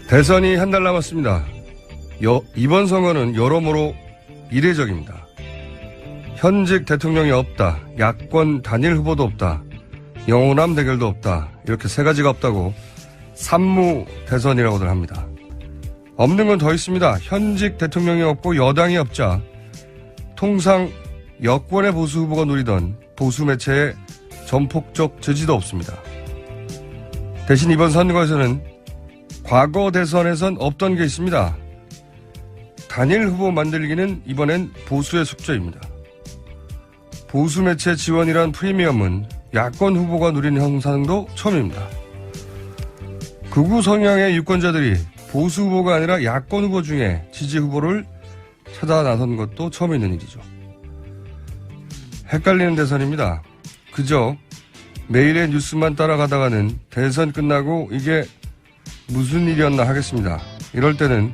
대선이 한 달 남았습니다. 이번 선거는 여러모로 이례적입니다. 현직 대통령이 없다. 야권 단일 후보도 없다. 영호남 대결도 없다. 이렇게 세 가지가 없다고 산무 대선이라고들 합니다. 없는 건 더 있습니다. 현직 대통령이 없고 여당이 없자 통상 여권의 보수 후보가 누리던 보수 매체의 전폭적 지지도 없습니다. 대신 이번 선거에서는 과거 대선에선 없던 게 있습니다. 단일 후보 만들기는 이번엔 보수의 숙제입니다. 보수 매체 지원이란 프리미엄은 야권 후보가 누리는 형상도 처음입니다. 극우 성향의 유권자들이 보수 후보가 아니라 야권 후보 중에 지지 후보를 찾아 나선 것도 처음 있는 일이죠. 헷갈리는 대선입니다. 그저 매일의 뉴스만 따라가다가는 대선 끝나고 이게 무슨 일이었나 하겠습니다. 이럴 때는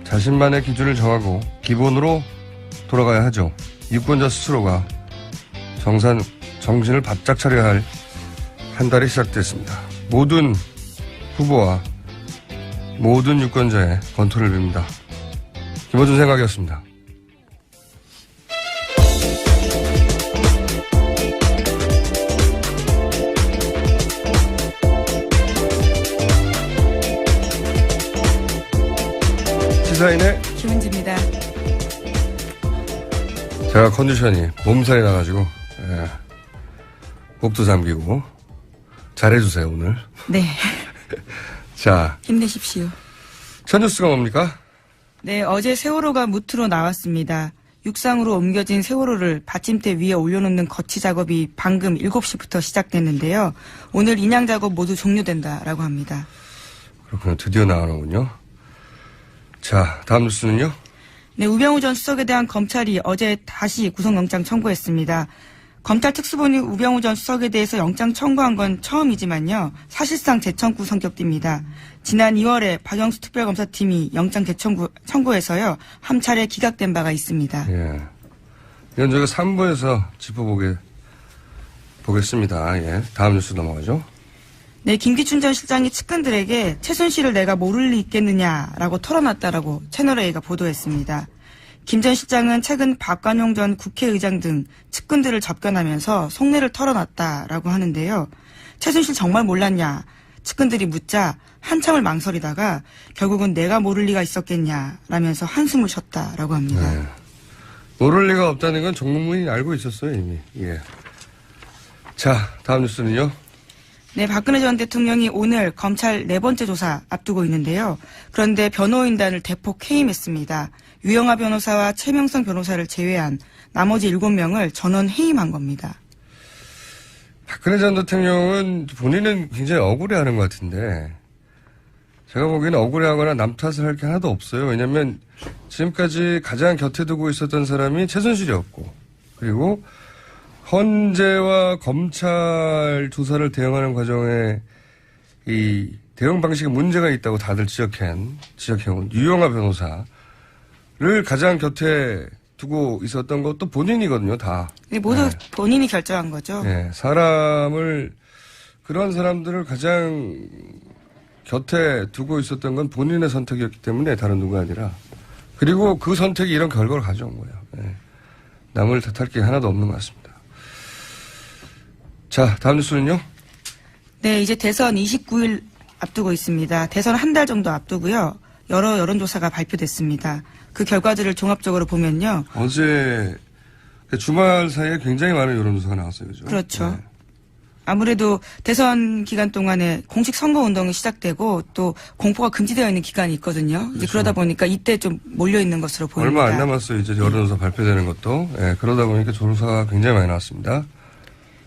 자신만의 기준을 정하고 기본으로 돌아가야 하죠. 유권자 스스로가 정신을 바짝 차려야 할 한 달이 시작됐습니다. 모든 후보와 모든 유권자의 건투를 빕니다. 김어준 생각이었습니다. 시사인의 김은지입니다. 제가 컨디션이 몸살이 나가지고 목도 잠기고 잘해주세요 오늘. 네. 자, 힘내십시오. 첫 뉴스가 뭡니까? 네, 어제 세월호가 무트로 나왔습니다. 육상으로 옮겨진 세월호를 받침대 위에 올려놓는 거치 작업이 방금 7시부터 시작됐는데요. 오늘 인양 작업 모두 종료된다라고 합니다. 그렇군요. 드디어 나오는군요. 자, 다음 뉴스는요? 네, 우병우 전 수석에 대한 검찰이 어제 다시 구속영장 청구했습니다. 검찰 특수본이 우병우 전 수석에 대해서 영장 청구한 건 처음이지만요. 사실상 재청구 성격입니다. 지난 2월에 박영수 특별검사팀이 영장 재청구해서요. 한 차례 기각된 바가 있습니다. 예. 이건 저희가 3부에서 보겠습니다. 예. 다음 뉴스 넘어가죠. 네, 김기춘 전 실장이 측근들에게 최순실을 내가 모를 리 있겠느냐라고 털어놨다라고 채널A가 보도했습니다. 김 전 실장은 최근 박관용 전 국회의장 등 측근들을 접견하면서 속내를 털어놨다라고 하는데요. 최순실 정말 몰랐냐? 측근들이 묻자 한참을 망설이다가 결국은 내가 모를 리가 있었겠냐라면서 한숨을 쉬었다라고 합니다. 네. 모를 리가 없다는 건 정무문이 알고 있었어요 이미. 예. 자, 다음 뉴스는요. 네, 박근혜 전 대통령이 오늘 검찰 4번째 조사 앞두고 있는데요. 그런데 변호인단을 대폭 해임했습니다. 유영하 변호사와 최명성 변호사를 제외한 나머지 7명을 전원 해임한 겁니다. 박근혜 전 대통령은 본인은 굉장히 억울해하는 것 같은데 제가 보기에는 억울해하거나 남 탓을 할 게 하나도 없어요. 왜냐하면 지금까지 가장 곁에 두고 있었던 사람이 최순실이었고 그리고 헌재와 검찰 조사를 대응하는 과정에 이 대응 방식에 문제가 있다고 다들 지적해온 유영하 변호사를 가장 곁에 두고 있었던 것도 본인이거든요, 다. 네, 모두 네. 본인이 결정한 거죠. 네, 그런 사람들을 가장 곁에 두고 있었던 건 본인의 선택이었기 때문에 다른 누가 아니라. 그리고 그 선택이 이런 결과를 가져온 거예요. 네. 남을 탓할 게 하나도 없는 것 같습니다. 자, 다음 뉴스는요? 네, 이제 대선 29일 앞두고 있습니다. 대선 한 달 정도 앞두고요. 여러 여론조사가 발표됐습니다. 그 결과들을 종합적으로 보면요. 어제 주말 사이에 굉장히 많은 여론조사가 나왔어요. 그죠? 그렇죠. 네. 아무래도 대선 기간 동안에 공식 선거운동이 시작되고 또 공포가 금지되어 있는 기간이 있거든요. 이제 그렇죠. 그러다 보니까 이때 좀 몰려있는 것으로 보입니다. 얼마 안 남았어요. 이제 여론조사 발표되는 것도. 네, 그러다 보니까 조사가 굉장히 많이 나왔습니다.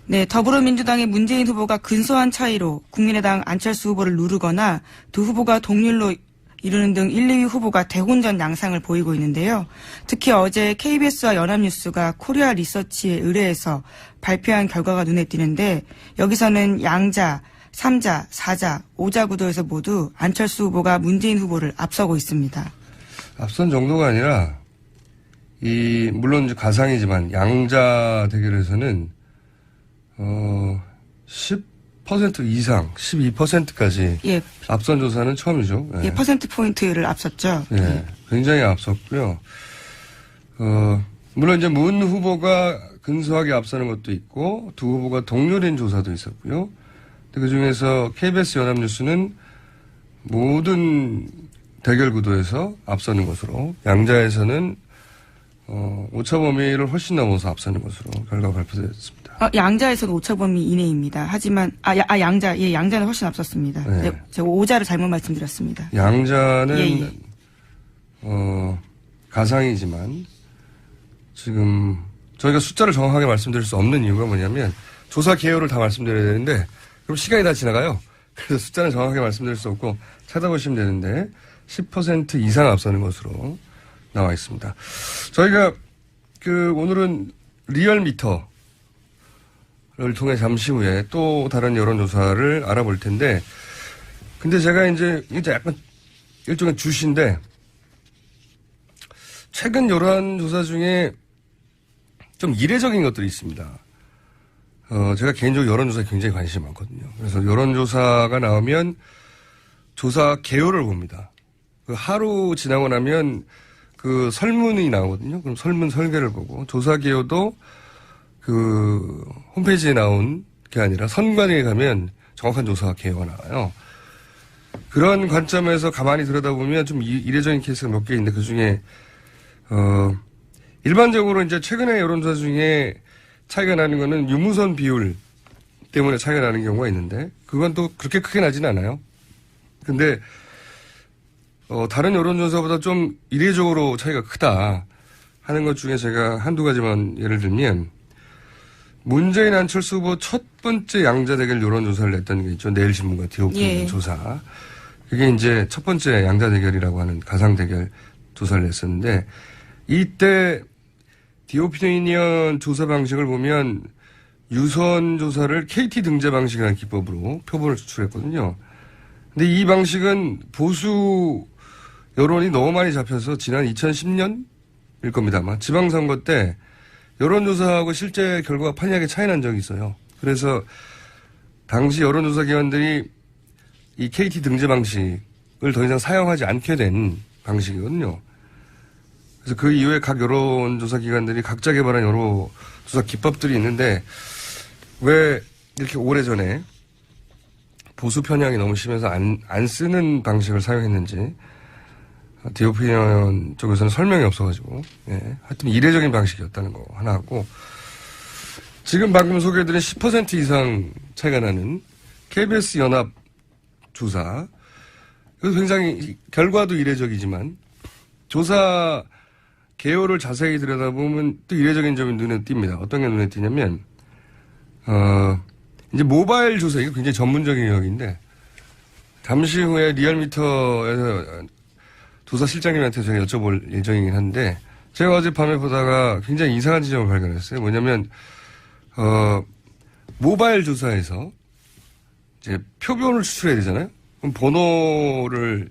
네, 더불어민주당의 문재인 후보가 근소한 차이로 국민의당 안철수 후보를 누르거나 두 후보가 동률로 이루는 등 1, 2위 후보가 대혼전 양상을 보이고 있는데요. 특히 어제 KBS와 연합뉴스가 코리아 리서치에 의뢰해서 발표한 결과가 눈에 띄는데 여기서는 양자, 3자, 4자, 5자 구도에서 모두 안철수 후보가 문재인 후보를 앞서고 있습니다. 앞선 정도가 아니라 물론 가상이지만 양자 대결에서는 10 10% 이상, 12%까지 예. 앞선 조사는 처음이죠. 예, 퍼센트포인트를 앞섰죠. 예. 굉장히 앞섰고요. 물론 이제 문 후보가 근소하게 앞서는 것도 있고 두 후보가 동률인 조사도 있었고요. 그 중에서 KBS 연합뉴스는 모든 대결 구도에서 앞서는 것으로 양자에서는 오차 범위를 훨씬 넘어서 앞서는 것으로 결과가 발표됐습니다. 양자에서는 오차 범위 이내입니다. 하지만 양자는 훨씬 앞섰습니다. 네. 제가 오자를 잘못 말씀드렸습니다. 양자는 예. 가상이지만 지금 저희가 숫자를 정확하게 말씀드릴 수 없는 이유가 뭐냐면 조사 개요를 다 말씀드려야 되는데 그럼 시간이 다 지나가요. 그래서 숫자는 정확하게 말씀드릴 수 없고 찾아보시면 되는데 10% 이상 앞서는 것으로 나와 있습니다. 저희가 오늘은 리얼미터를 통해 잠시 후에 또 다른 여론조사를 알아볼 텐데 근데 제가 이제 약간 일종의 주시인데 최근 여론조사 중에 좀 이례적인 것들이 있습니다. 제가 개인적으로 여론조사에 굉장히 관심이 많거든요. 그래서 여론조사가 나오면 조사 개요를 봅니다. 하루 지나고 나면 그 설문이 나오거든요. 그럼 설문 설계를 보고 조사 개요도 홈페이지에 나온 게 아니라 선관위에 가면 정확한 조사 개요가 나와요. 그런 관점에서 가만히 들여다보면 좀 이례적인 케이스가 몇 개 있는데 그 중에 일반적으로 이제 최근에 여론조사 중에 차이가 나는 거는 유무선 비율 때문에 차이가 나는 경우가 있는데 그건 또 그렇게 크게 나지는 않아요. 근데 다른 여론조사보다 좀 이례적으로 차이가 크다 하는 것 중에 제가 한두 가지만 예를 들면 문재인 안철수 후보 첫 번째 양자 대결 여론조사를 냈던 게 있죠. 내일신문과 디오피니언 예. 조사. 그게 이제 첫 번째 양자 대결이라고 하는 가상 대결 조사를 냈었는데 이때 디오피니언 조사 방식을 보면 유선 조사를 KT 등재 방식이라는 기법으로 표본을 추출했거든요. 근데 이 방식은 보수 여론이 너무 많이 잡혀서 지난 2010년일 겁니다. 아마 지방선거 때 여론조사하고 실제 결과가 판이하게 차이 난 적이 있어요. 그래서 당시 여론조사 기관들이 이 KT 등재 방식을 더 이상 사용하지 않게 된 방식이거든요. 그래서 그 이후에 각 여론조사 기관들이 각자 개발한 여론조사 기법들이 있는데 왜 이렇게 오래전에 보수 편향이 너무 심해서 안 쓰는 방식을 사용했는지 디오피니언 쪽에서는 설명이 없어가지고 하여튼 이례적인 방식이었다는 거 하나 하고 지금 방금 소개해드린 10% 이상 차이가 나는 KBS 연합 조사 그래서 굉장히 결과도 이례적이지만 조사 개요를 자세히 들여다보면 또 이례적인 점이 눈에 띕니다. 어떤 게 눈에 띄냐면 이제 모바일 조사 이거 굉장히 전문적인 영역인데 잠시 후에 리얼미터에서 조사 실장님한테 제가 여쭤볼 예정이긴 한데 제가 어젯밤에 보다가 굉장히 이상한 지점을 발견했어요. 뭐냐면 모바일 조사에서 이제 표본을 추출해야 되잖아요. 그럼 번호를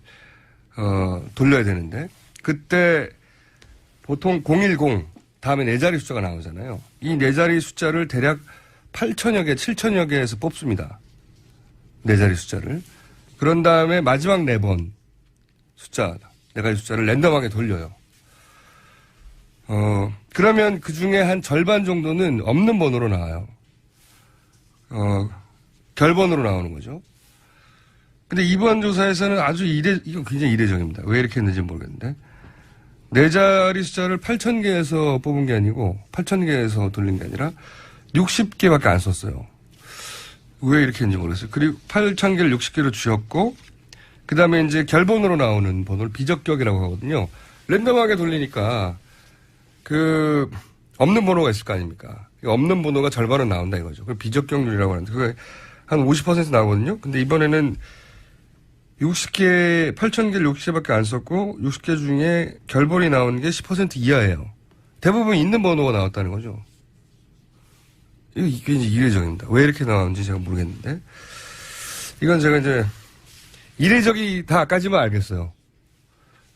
돌려야 되는데 그때 보통 010 다음에 4자리 숫자가 나오잖아요. 이 4자리 숫자를 대략 8천여 개, 7천여 개에서 뽑습니다. 4자리 숫자를. 그런 다음에 마지막 4번 숫자, 4가지 숫자를 랜덤하게 돌려요. 그러면 그 중에 한 절반 정도는 없는 번호로 나와요. 결번으로 나오는 거죠. 근데 이번 조사에서는 이거 굉장히 이례적입니다. 왜 이렇게 했는지 모르겠는데. 4자리 숫자를 8,000개에서 뽑은 게 아니고 8,000개에서 돌린 게 아니라 60개밖에 안 썼어요. 왜 이렇게 했는지 모르겠어요. 그리고 8,000개를 60개로 쥐었고 그 다음에 이제 결번으로 나오는 번호를 비적격이라고 하거든요. 랜덤하게 돌리니까 없는 번호가 있을 거 아닙니까? 없는 번호가 절반은 나온다 이거죠. 그걸 비적격률이라고 하는데 그게 한 50% 나오거든요. 근데 이번에는 8,000개를 60개밖에 안 썼고 60개 중에 결번이 나온 게 10% 이하예요. 대부분 있는 번호가 나왔다는 거죠. 이게 이제 이례적입니다. 왜 이렇게 나왔는지 제가 모르겠는데 이건 제가 이제 이례적이다까지만 알겠어요.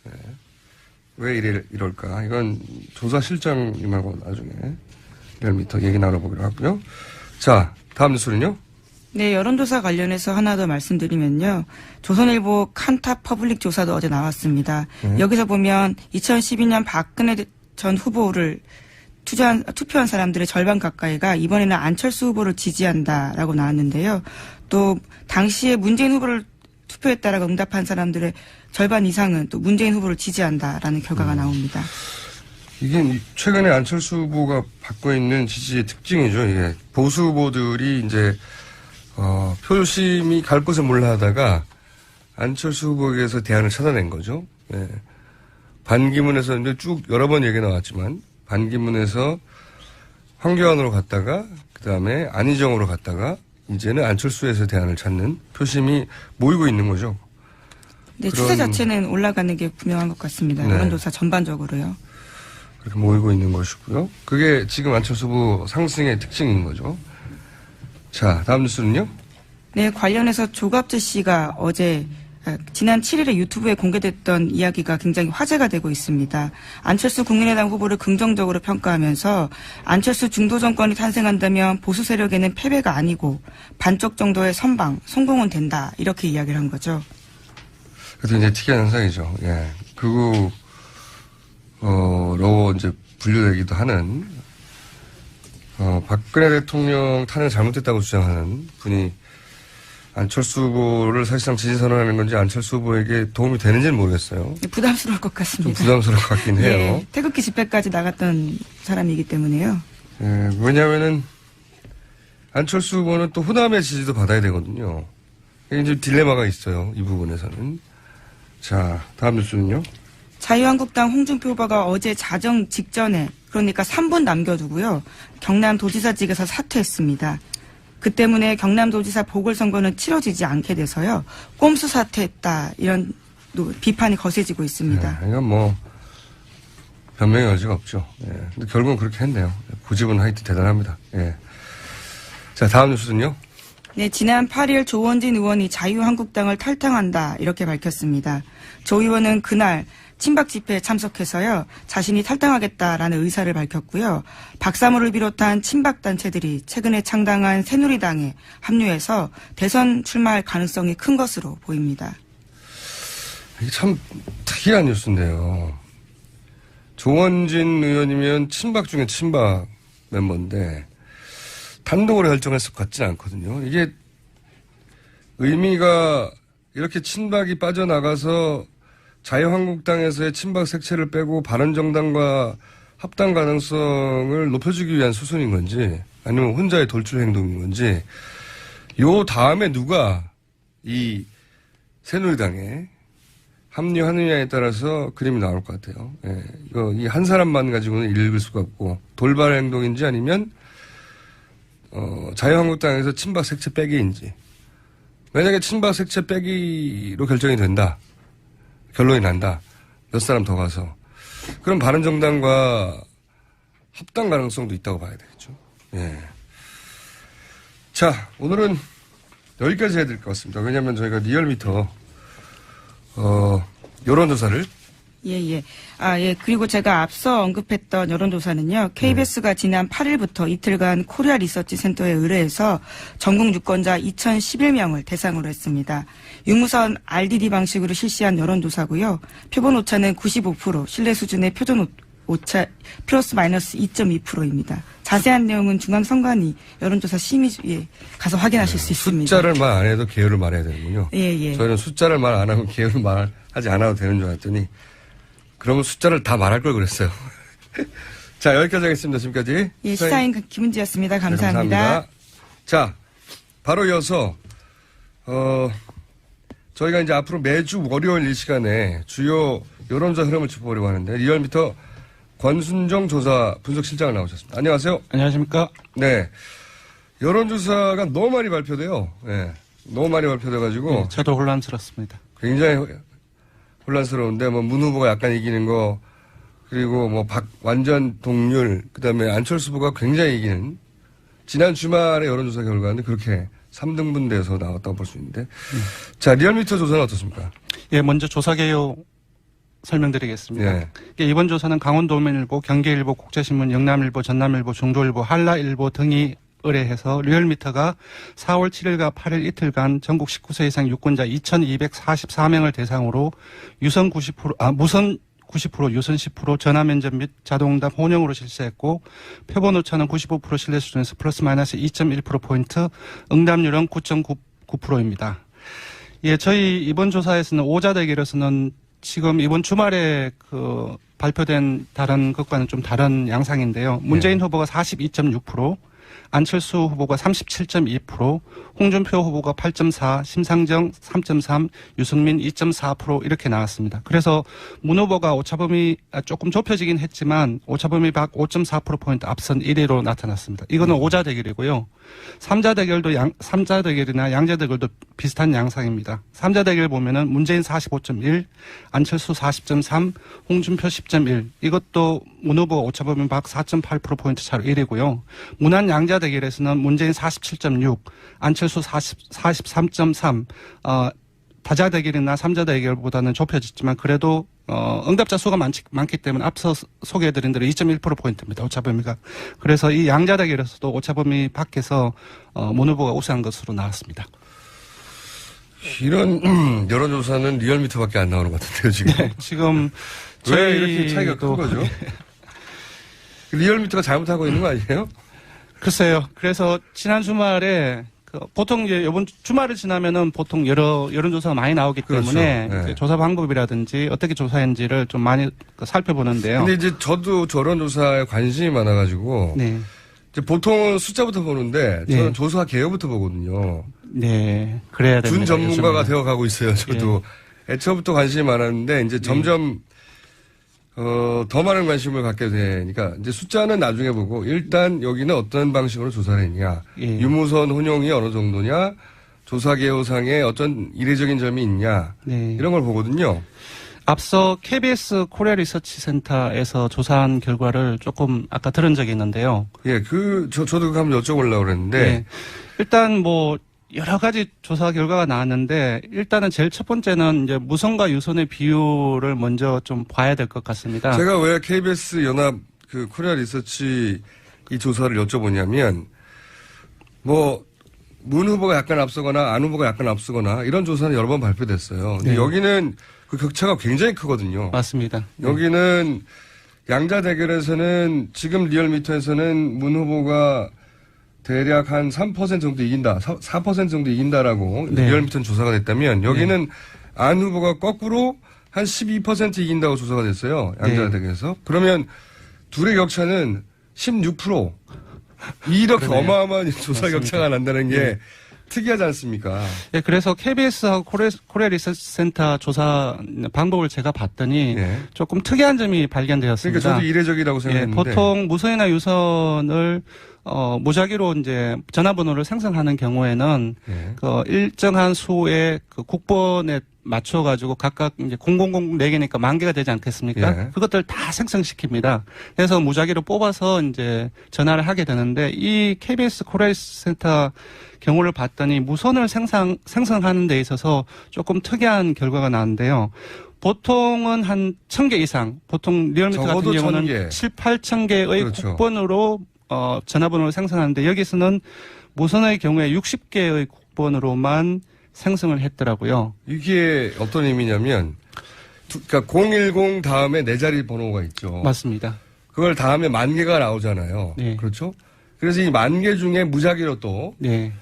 네. 왜 이럴까? 이건 조사 실장님하고 나중에 리얼미터 얘기 나눠보기로 하고요. 자, 다음 뉴스는요? 네, 여론조사 관련해서 하나 더 말씀드리면요. 조선일보 칸탑 퍼블릭 조사도 어제 나왔습니다. 여기서 보면 2012년 박근혜 전 후보를 투표한 사람들의 절반 가까이가 이번에는 안철수 후보를 지지한다라고 나왔는데요. 또 당시에 문재인 후보를 투표했다라고 응답한 사람들의 절반 이상은 또 문재인 후보를 지지한다라는 결과가 나옵니다. 이게 최근에 안철수 후보가 받고 있는 지지의 특징이죠. 이게 보수 후보들이 이제 표심이 갈 곳을 몰라 하다가 안철수 후보에게서 대안을 찾아낸 거죠. 예. 반기문에서 이제 쭉 여러 번 얘기 나왔지만 반기문에서 황교안으로 갔다가 그다음에 안희정으로 갔다가 이제는 안철수에서 대안을 찾는 표심이 모이고 있는 거죠. 네, 추세 자체는 올라가는 게 분명한 것 같습니다. 네. 여론조사 전반적으로요. 그렇게 모이고 있는 것이고요. 그게 지금 안철수 후보 상승의 특징인 거죠. 자, 다음 뉴스는요? 네, 관련해서 조갑재 씨가 어제 지난 7일에 유튜브에 공개됐던 이야기가 굉장히 화제가 되고 있습니다. 안철수 국민의당 후보를 긍정적으로 평가하면서 안철수 중도 정권이 탄생한다면 보수 세력에는 패배가 아니고 반쪽 정도의 선방, 성공은 된다. 이렇게 이야기를 한 거죠. 그래도 이제 특이한 현상이죠. 예. 로 이제 분류되기도 하는, 박근혜 대통령 탄핵 잘못됐다고 주장하는 분이 안철수 후보를 사실상 지지 선언하는 건지 안철수 후보에게 도움이 되는지는 모르겠어요. 부담스러울 것 좀 같습니다. 부담스러울 것 같긴 해요. 예, 태극기 집회까지 나갔던 사람이기 때문에요. 예, 왜냐하면은 안철수 후보는 또 호남의 지지도 받아야 되거든요. 이게 이제 딜레마가 있어요. 이 부분에서는. 자, 다음 뉴스는요. 자유한국당 홍준표 후보가 어제 자정 직전에 그러니까 3분 남겨두고요. 경남도지사직에서 사퇴했습니다. 그 때문에 경남도지사 보궐선거는 치러지지 않게 돼서요. 꼼수 사퇴했다 이런 비판이 거세지고 있습니다. 이건 뭐 변명의 여지가 없죠. 예. 근데 결국은 그렇게 했네요. 고집은 하여튼 대단합니다. 예. 자, 다음 뉴스는요. 네, 지난 8일 조원진 의원이 자유한국당을 탈당한다 이렇게 밝혔습니다. 조 의원은 그날 친박 집회에 참석해서요. 자신이 탈당하겠다라는 의사를 밝혔고요. 박사모를 비롯한 친박 단체들이 최근에 창당한 새누리당에 합류해서 대선 출마할 가능성이 큰 것으로 보입니다. 이게 참 특이한 뉴스인데요. 조원진 의원이면 친박 중에 친박 멤버인데 단독으로 결정했을 것 같지는 않거든요. 이게 의미가 이렇게 친박이 빠져나가서 자유한국당에서의 친박 색채를 빼고 바른정당과 합당 가능성을 높여주기 위한 수순인 건지 아니면 혼자의 돌출 행동인 건지 요 다음에 누가 이 새누리당에 합류하느냐에 따라서 그림이 나올 것 같아요. 예, 이거 이 한 사람만 가지고는 읽을 수가 없고 돌발 행동인지 아니면 자유한국당에서 친박 색채 빼기인지. 만약에 친박 색채 빼기로 결정이 된다. 결론이 난다. 몇 사람 더 가서. 그럼 바른정당과 합당 가능성도 있다고 봐야 되겠죠. 예. 자, 오늘은 여기까지 해야 될 것 같습니다. 왜냐하면 저희가 리얼미터 여론조사를 예. 그리고 제가 앞서 언급했던 여론조사는요. KBS가 지난 8일부터 이틀간 코리아 리서치 센터에 의뢰해서 전국 유권자 2011명을 대상으로 했습니다. 유무선 RDD 방식으로 실시한 여론조사고요. 표본 오차는 95%, 신뢰 수준의 표준 오차 플러스 마이너스 2.2%입니다. 자세한 내용은 중앙선관위 여론조사 심의위에 가서 확인하실 수 있습니다. 숫자를 말 안 해도 계열을 말해야 되는군요. 예. 저희는 숫자를 말 안 하면 계열을 말하지 않아도 되는 줄 알았더니 그러면 숫자를 다 말할 걸 그랬어요. 자, 여기까지 하겠습니다. 지금까지. 예, 시사인 김은지였습니다. 감사합니다. 네, 감사합니다. 자, 바로 이어서 저희가 이제 앞으로 매주 월요일 이 시간에 주요 여론조사 흐름을 짚어보려고 하는데 리얼미터 권순정 조사 분석실장을 나오셨습니다. 안녕하세요. 안녕하십니까. 네. 여론조사가 너무 많이 발표돼요. 네. 너무 많이 발표돼가지고. 네, 저도 혼란스럽습니다. 굉장히 혼란스러운데, 문 후보가 약간 이기는 거, 그리고 완전 동률, 그 다음에 안철수 후보가 굉장히 이기는, 지난 주말에 여론조사 결과는 그렇게 3등분 돼서 나왔다고 볼 수 있는데. 자, 리얼미터 조사는 어떻습니까? 예, 먼저 조사 개요 설명드리겠습니다. 예. 이번 조사는 강원도민일보, 경기일보, 국제신문, 영남일보, 전남일보, 중도일보, 한라일보 등이 의뢰해서 리얼미터가 4월 7일과 8일 이틀간 전국 19세 이상 유권자 2,244명을 대상으로 무선 90%, 유선 10%, 전화 면접 및 자동응답 혼용으로 실시했고 표본 오차는 95% 신뢰 수준에서 플러스 마이너스 2.1%포인트, 응답률은 9.9%입니다. 예, 저희 이번 조사에서는 오자 대결에서는 지금 이번 주말에 발표된 다른 것과는 좀 다른 양상인데요. 문재인 후보가 42.6%, 안철수 후보가 37.2%, 홍준표 후보가 8.4%, 심상정 3.3%, 유승민 2.4% 이렇게 나왔습니다. 그래서 문 후보가 오차범위 조금 좁혀지긴 했지만 오차범위 밖 5.4%포인트 앞선 1위로 나타났습니다. 이거는 오자 대결이고요. 3자 대결이나 양자 대결도 비슷한 양상입니다. 3자 대결 보면은 문재인 45.1, 안철수 40.3, 홍준표 10.1. 이것도 문 후보 오차범위 밖 4.8%포인트 차로 1위고요. 문안 양자 대결에서는 문재인 47.6, 안철수 43.3, 다자 대결이나 3자 대결보다는 좁혀졌지만 그래도 응답자 수가 많기 때문에 앞서 소개해드린 대로 2.1%포인트입니다. 오차범위가. 그래서 이 양자 대결에서도 오차범위 밖에서 문 후보가 우세한 것으로 나왔습니다. 이런 여론조사는 리얼미터밖에 안 나오는 것 같은데요, 지금. 네, 지금 왜 이렇게 차이가 큰 거죠? 리얼미터가 잘못하고 있는 거 아니에요? 글쎄요. 그래서 지난 주말에 보통 이제 이번 주말을 지나면은 보통 여러 여론조사가 많이 나오기 때문에 그렇죠. 네. 조사 방법이라든지 어떻게 조사했는지를 좀 많이 살펴보는데요. 근데 이제 저도 저론조사에 관심이 많아가지고. 네. 이제 보통은 숫자부터 보는데 저는 네. 조사 개요부터 보거든요. 네. 그래야 됩니다. 준 전문가가 요즘에는. 되어가고 있어요. 저도. 애초부터 관심이 많았는데 이제 점점 더 많은 관심을 갖게 되니까 이제 숫자는 나중에 보고 일단 여기는 어떤 방식으로 조사를 했냐. 예. 유무선 혼용이 어느 정도냐. 조사 개요상에 어떤 이례적인 점이 있냐. 네. 이런 걸 보거든요. 앞서 KBS 코리아 리서치 센터에서 조사한 결과를 조금 아까 들은 적이 있는데요. 예, 저도 그거 한번 여쭤보려고 그랬는데. 네. 일단 뭐 여러 가지 조사 결과가 나왔는데 일단은 제일 첫 번째는 이제 무선과 유선의 비율을 먼저 좀 봐야 될 것 같습니다. 제가 왜 KBS 연합 코리아 리서치 이 조사를 여쭤보냐면 문 후보가 약간 앞서거나 안 후보가 약간 앞서거나 이런 조사는 여러 번 발표됐어요. 근데 네. 여기는 그 격차가 굉장히 크거든요. 맞습니다. 여기는 양자 대결에서는 지금 리얼미터에서는 문 후보가 대략 한 3% 정도 이긴다, 4% 정도 이긴다라고 네. 리얼미터는 조사가 됐다면 여기는 안 후보가 거꾸로 한 12% 이긴다고 조사가 됐어요. 양자 네. 대결에서. 그러면 둘의 격차는 16%. 이렇게 그러네요. 어마어마한 조사 맞습니다. 격차가 난다는 게 특이하지 않습니까? 예, 그래서 KBS하고 코리아 리서치 센터 조사 방법을 제가 봤더니 예. 조금 특이한 점이 발견되었습니다. 그러니까 저도 이례적이라고 예, 생각했는데. 보통 무선이나 유선을 무작위로 이제 전화번호를 생성하는 경우에는 예. 일정한 수의 국번에 맞춰가지고 각각 이제 000 4개니까 10,000개가 되지 않겠습니까? 예. 그것들 다 생성시킵니다. 그래서 무작위로 뽑아서 이제 전화를 하게 되는데 이 KBS 코리아 센터 경우를 봤더니 무선을 생성하는 데 있어서 조금 특이한 결과가 나왔는데요. 보통은 한 1,000개 이상, 보통 리얼미터 같은 적어도 경우는 1,000개. 7,000~8,000개의 그렇죠. 국번으로 전화번호를 생성하는데 여기서는 무선의 경우에 60개의 국번으로만 생성을 했더라고요. 이게 어떤 의미냐면, 그러니까 010 다음에 네 자리 번호가 있죠. 맞습니다. 그걸 다음에 10,000개가 나오잖아요. 네. 그렇죠? 그래서 이 10,000개 중에 무작위로 또 네.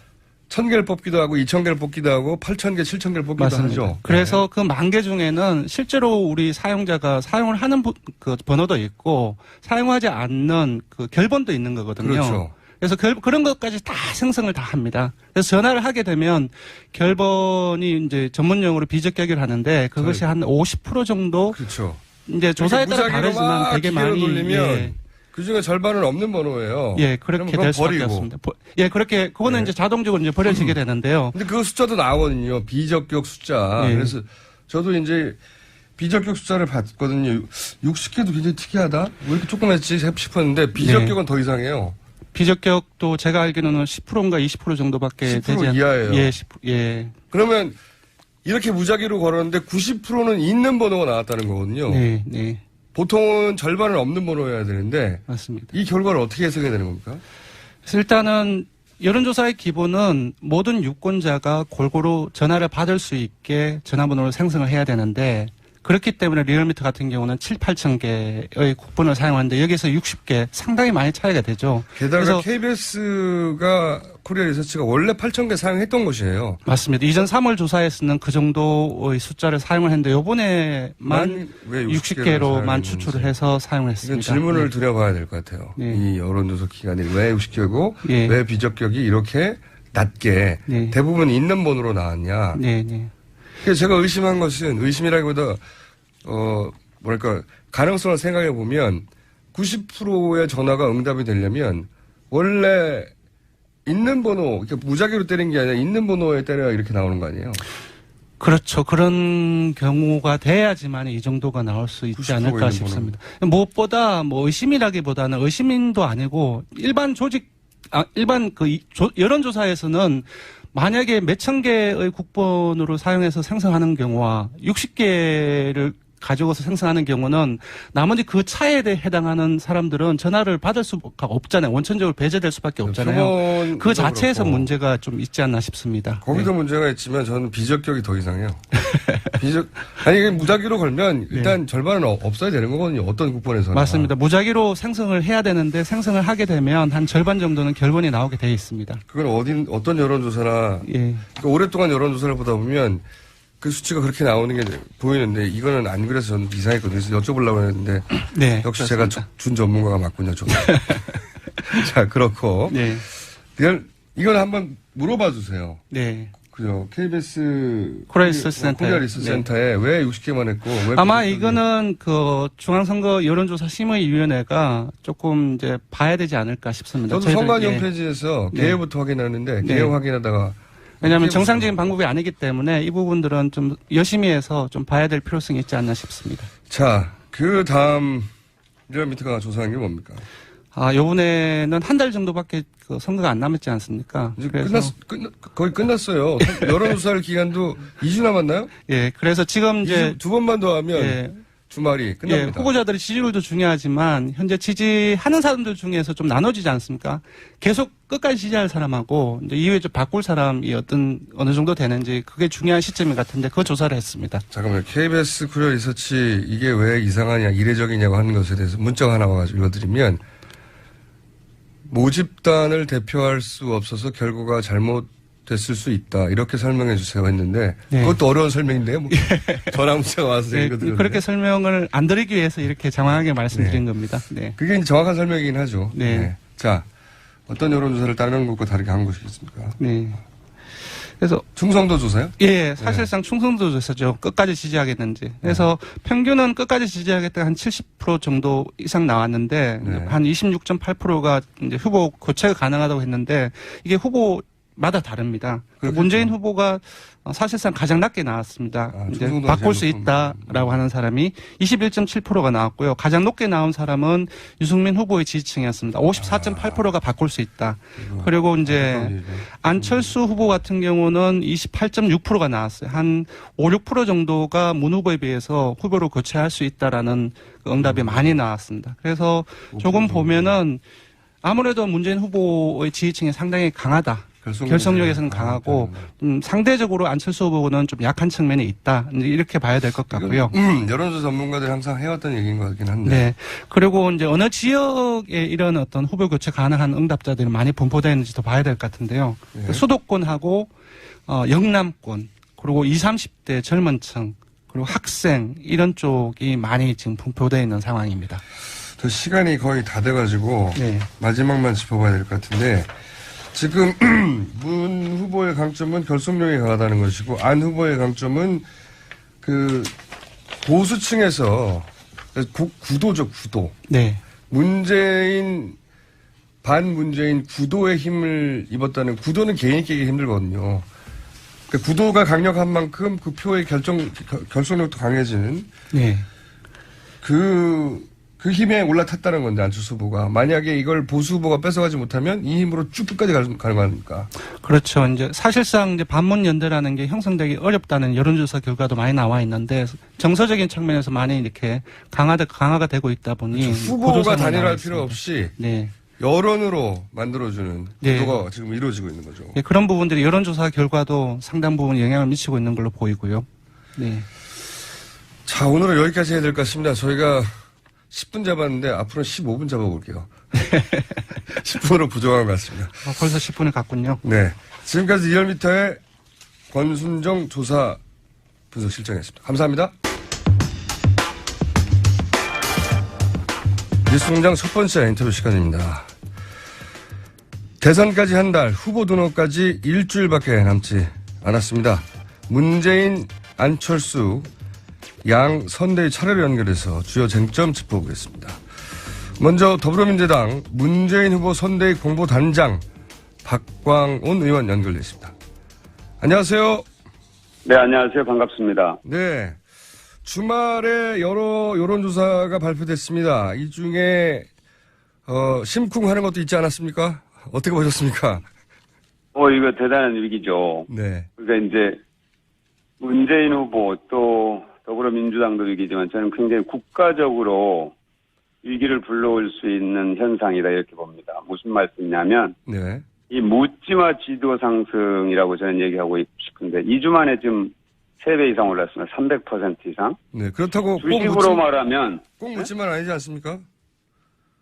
1,000개를 뽑기도 하고 2,000개를 뽑기도 하고 8,000개, 7,000개를 뽑기도 맞습니다. 하죠. 그래서 그 10,000개 중에는 실제로 우리 사용자가 사용을 하는 그 번호도 있고 사용하지 않는 그 결번도 있는 거거든요. 그렇죠. 그래서 그런 것까지 다 생성을 다 합니다. 그래서 전화를 하게 되면 결번이 이제 전문용어로 비적격을 하는데 그것이 한 50% 정도 그렇죠. 이제 조사에 따라 무작위로 다르지만 막 되게 기계로 많이 돌리면 그 중에 절반은 없는 번호예요. 예, 그렇게 그럼 될 수밖에 버리고. 없습니다. 예, 그렇게 그거는 네. 이제 자동적으로 이제 버려지게 되는데요. 근데 그 숫자도 나오거든요. 비적격 숫자. 예. 그래서 저도 이제 비적격 숫자를 봤거든요. 60개도 굉장히 특이하다. 왜 이렇게 조그맣지 싶었는데 비적격은 더 이상해요. 비적격도 제가 알기로는 10%인가 20% 정도밖에 10% 되지 이하예요. 예, 예. 그러면 이렇게 무작위로 걸었는데 90%는 있는 번호가 나왔다는 거거든요. 네, 네. 보통은 절반은 없는 번호여야 되는데 맞습니다. 이 결과를 어떻게 해석해야 되는 겁니까? 그래서 일단은 여론조사의 기본은 모든 유권자가 골고루 전화를 받을 수 있게 전화번호를 생성을 해야 되는데 그렇기 때문에 리얼미터 같은 경우는 7, 8천 개의 국번을 사용하는데 여기서 60개 상당히 많이 차이가 되죠. 게다가 KBS가 코리아 리서치가 원래 8천 개 사용했던 것이에요. 맞습니다. 이전 3월 조사에서는 그 정도의 숫자를 사용을 했는데 요번에만 왜 60개로만 추출을 해서 사용을 이건 했습니다. 질문을 네. 드려봐야 될 것 같아요. 네. 이 여론조사 기관이 왜 60개고 예. 왜 비적격이 이렇게 낮게 네. 대부분 있는 번호로 나왔냐. 네, 네. 그래서 제가 의심한 것은 의심이라기보다 뭐랄까 가능성을 생각해 보면 90%의 전화가 응답이 되려면 원래 있는 번호, 이렇게 무작위로 때린 게 아니라 있는 번호에 때려야 이렇게 나오는 거 아니에요? 그렇죠. 그런 경우가 돼야지만 이 정도가 나올 수 있지 90% 않을까 있는 싶습니다. 무엇보다 뭐 의심이라기보다는 의심인도 아니고 일반 여론조사에서는 만약에 몇천 개의 국번으로 사용해서 생성하는 경우와 60개를 가지고서 생성하는 경우는 나머지 그 차에 해당하는 사람들은 전화를 받을 수가 없잖아요. 원천적으로 배제될 수밖에 없잖아요. 그 자체에서 그렇고. 문제가 좀 있지 않나 싶습니다. 거기도 네. 문제가 있지만 저는 비적격이 더 이상해요. 아니 이게 무작위로 걸면 일단 절반은 없어야 되는 거거든요. 어떤 국번에서는. 맞습니다. 무작위로 생성을 해야 되는데 생성을 하게 되면 한 절반 정도는 결론이 나오게 되어 있습니다. 그건 어떤 여론조사나 예. 그러니까 오랫동안 여론조사를 보다 보면 그 수치가 그렇게 나오는 게 보이는데 이거는 안 그래서 저는 이상했거든요. 그래서 여쭤보려고 했는데 네. 역시 그렇습니다. 제가 준 전문가가 맞군요. 저는. 자 그렇고 네. 이걸 한번 물어봐 주세요. 네. 그죠. KBS 코리아 리서치 센터에. 코리아 리서치 센터에 왜 60개만 했고 왜 아마 그렇게 이거는 그 중앙선거 여론조사 심의위원회가 조금 이제 봐야 되지 않을까 싶습니다. 저도 선관 예. 홈페이지에서 네. 개요부터 확인하는데 네. 개요 확인하다가 왜냐하면 정상적인 방법이 아니기 때문에 이 부분들은 좀 열심히 해서 좀 봐야 될 필요성이 있지 않나 싶습니다. 자, 그 다음 리얼미터가 조사한 게 뭡니까? 요번에는 한 달 정도밖에 그 선거가 안 남았지 않습니까? 이제 그래서 거의 끝났어요. 여론조사할 기간도 2주 남았나요? 예, 그래서 지금 이제 두 번만 더 하면 예, 주말이 끝납니다. 예, 후보자들의 지지율도 중요하지만 현재 지지하는 사람들 중에서 좀 나눠지지 않습니까? 계속 끝까지 지지할 사람하고 이제 이후에 좀 바꿀 사람이 어느 정도 되는지 그게 중요한 시점인 것 같은데 그 조사를 했습니다. 잠깐만요. KBS 코리아 리서치 이게 왜 이상하냐, 이례적이냐고 하는 것에 대해서 문자가 하나 와가지고 읽어드리면 모집단을 대표할 수 없어서 결과가 잘못됐을 수 있다. 이렇게 설명해 주세요 했는데 네. 그것도 어려운 설명인데요. 뭐. 전화 문자가 와서 제가 네, 읽어드렸는데. 그렇게 설명을 안 드리기 위해서 이렇게 장황하게 말씀드린 네. 겁니다. 네. 그게 이제 정확한 설명이긴 하죠. 네. 자, 어떤 여론조사를 다른 것과 다르게 한 것이겠습니까? 네. 그래서 충성도 조사요? 예, 사실상 충성도 조사죠. 끝까지 지지하겠는지. 그래서 평균은 끝까지 지지하겠다 한 70% 정도 이상 나왔는데 네. 한 26.8%가 이제 후보 교체가 가능하다고 했는데 이게 후보마다 다릅니다. 그렇겠죠. 문재인 후보가 사실상 가장 낮게 나왔습니다. 이제 충성도가 바꿀 수 제일 높은 있다라고 하는 사람이 21.7%가 나왔고요. 가장 높게 나온 사람은 유승민 후보의 지지층이었습니다. 54.8%가 바꿀 수 있다. 그리고 이제 안철수 후보 같은 경우는 28.6%가 나왔어요. 한 5, 6% 정도가 문 후보에 비해서 후보로 교체할 수 있다라는 그 응답이 많이 나왔습니다. 그래서 조금 보면은 아무래도 문재인 후보의 지지층이 상당히 강하다. 결속력에서는 강하고 상대적으로 안철수 후보는 좀 약한 측면이 있다. 이렇게 봐야 될 것 같고요. 여론조사 전문가들이 항상 해왔던 얘기인 것 같긴 한데. 네. 그리고 이제 어느 지역에 이런 어떤 후보 교체 가능한 응답자들이 많이 분포되어 있는지도 봐야 될 것 같은데요. 네. 수도권하고 영남권 그리고 20, 30대 젊은 층 그리고 학생 이런 쪽이 많이 지금 분포되어 있는 상황입니다. 저 시간이 거의 다 돼가지고 네. 마지막만 짚어봐야 될 것 같은데 지금 문 후보의 강점은 결속력이 강하다는 것이고 안 후보의 강점은 그 보수층에서 구도죠, 구도. 네. 반문재인 구도의 힘을 입었다는 구도는 개인이 깨기 힘들거든요. 그 구도가 강력한 만큼 그 표의 결속력도 강해지는 네. 그 힘에 올라탔다는 건데, 안철수 후보가. 만약에 이걸 보수 후보가 뺏어가지 못하면 이 힘으로 쭉 끝까지 가는 거 아닙니까? 그렇죠. 이제 사실상 이제 반문연대라는 게 형성되기 어렵다는 여론조사 결과도 많이 나와 있는데 정서적인 측면에서 많이 이렇게 강화가 되고 있다 보니. 그렇죠. 후보가 단일화할 필요 없이 네. 여론으로 만들어주는 네. 구도가 지금 이루어지고 있는 거죠. 예, 그런 부분들이 여론조사 결과도 상당 부분 영향을 미치고 있는 걸로 보이고요. 네. 자, 오늘은 여기까지 해야 될 것 같습니다. 저희가 10분 잡았는데 앞으로 15분 잡아볼게요. 10분으로 부족한 것 같습니다. 벌써 10분을 갔군요. 네. 지금까지 리얼미터의 권순정 조사 분석실장이었습니다. 감사합니다. 뉴스공장 첫 번째 인터뷰 시간입니다. 대선까지 한 달, 후보 등록까지 일주일밖에 남지 않았습니다. 문재인, 안철수, 양 선대위 차례로 연결해서 주요 쟁점 짚어보겠습니다. 먼저 더불어민주당 문재인 후보 선대위 공보단장 박광온 의원 연결되어 있습니다. 안녕하세요. 네, 안녕하세요. 반갑습니다. 네. 주말에 여러 여론조사가 발표됐습니다. 이 중에, 심쿵하는 것도 있지 않았습니까? 어떻게 보셨습니까? 이거 대단한 위기죠. 네. 그러니까 이제 문재인 후보 또 더불어민주당도 위기지만 저는 굉장히 국가적으로 위기를 불러올 수 있는 현상이다 이렇게 봅니다. 무슨 말씀이냐면 네. 이 묻지마 지도 상승이라고 저는 얘기하고 싶은데 2주 만에 지금 3배 이상 올랐습니다. 300% 이상. 네. 그렇다고 주식으로 말하면 꼭 묻지만 아니지 않습니까?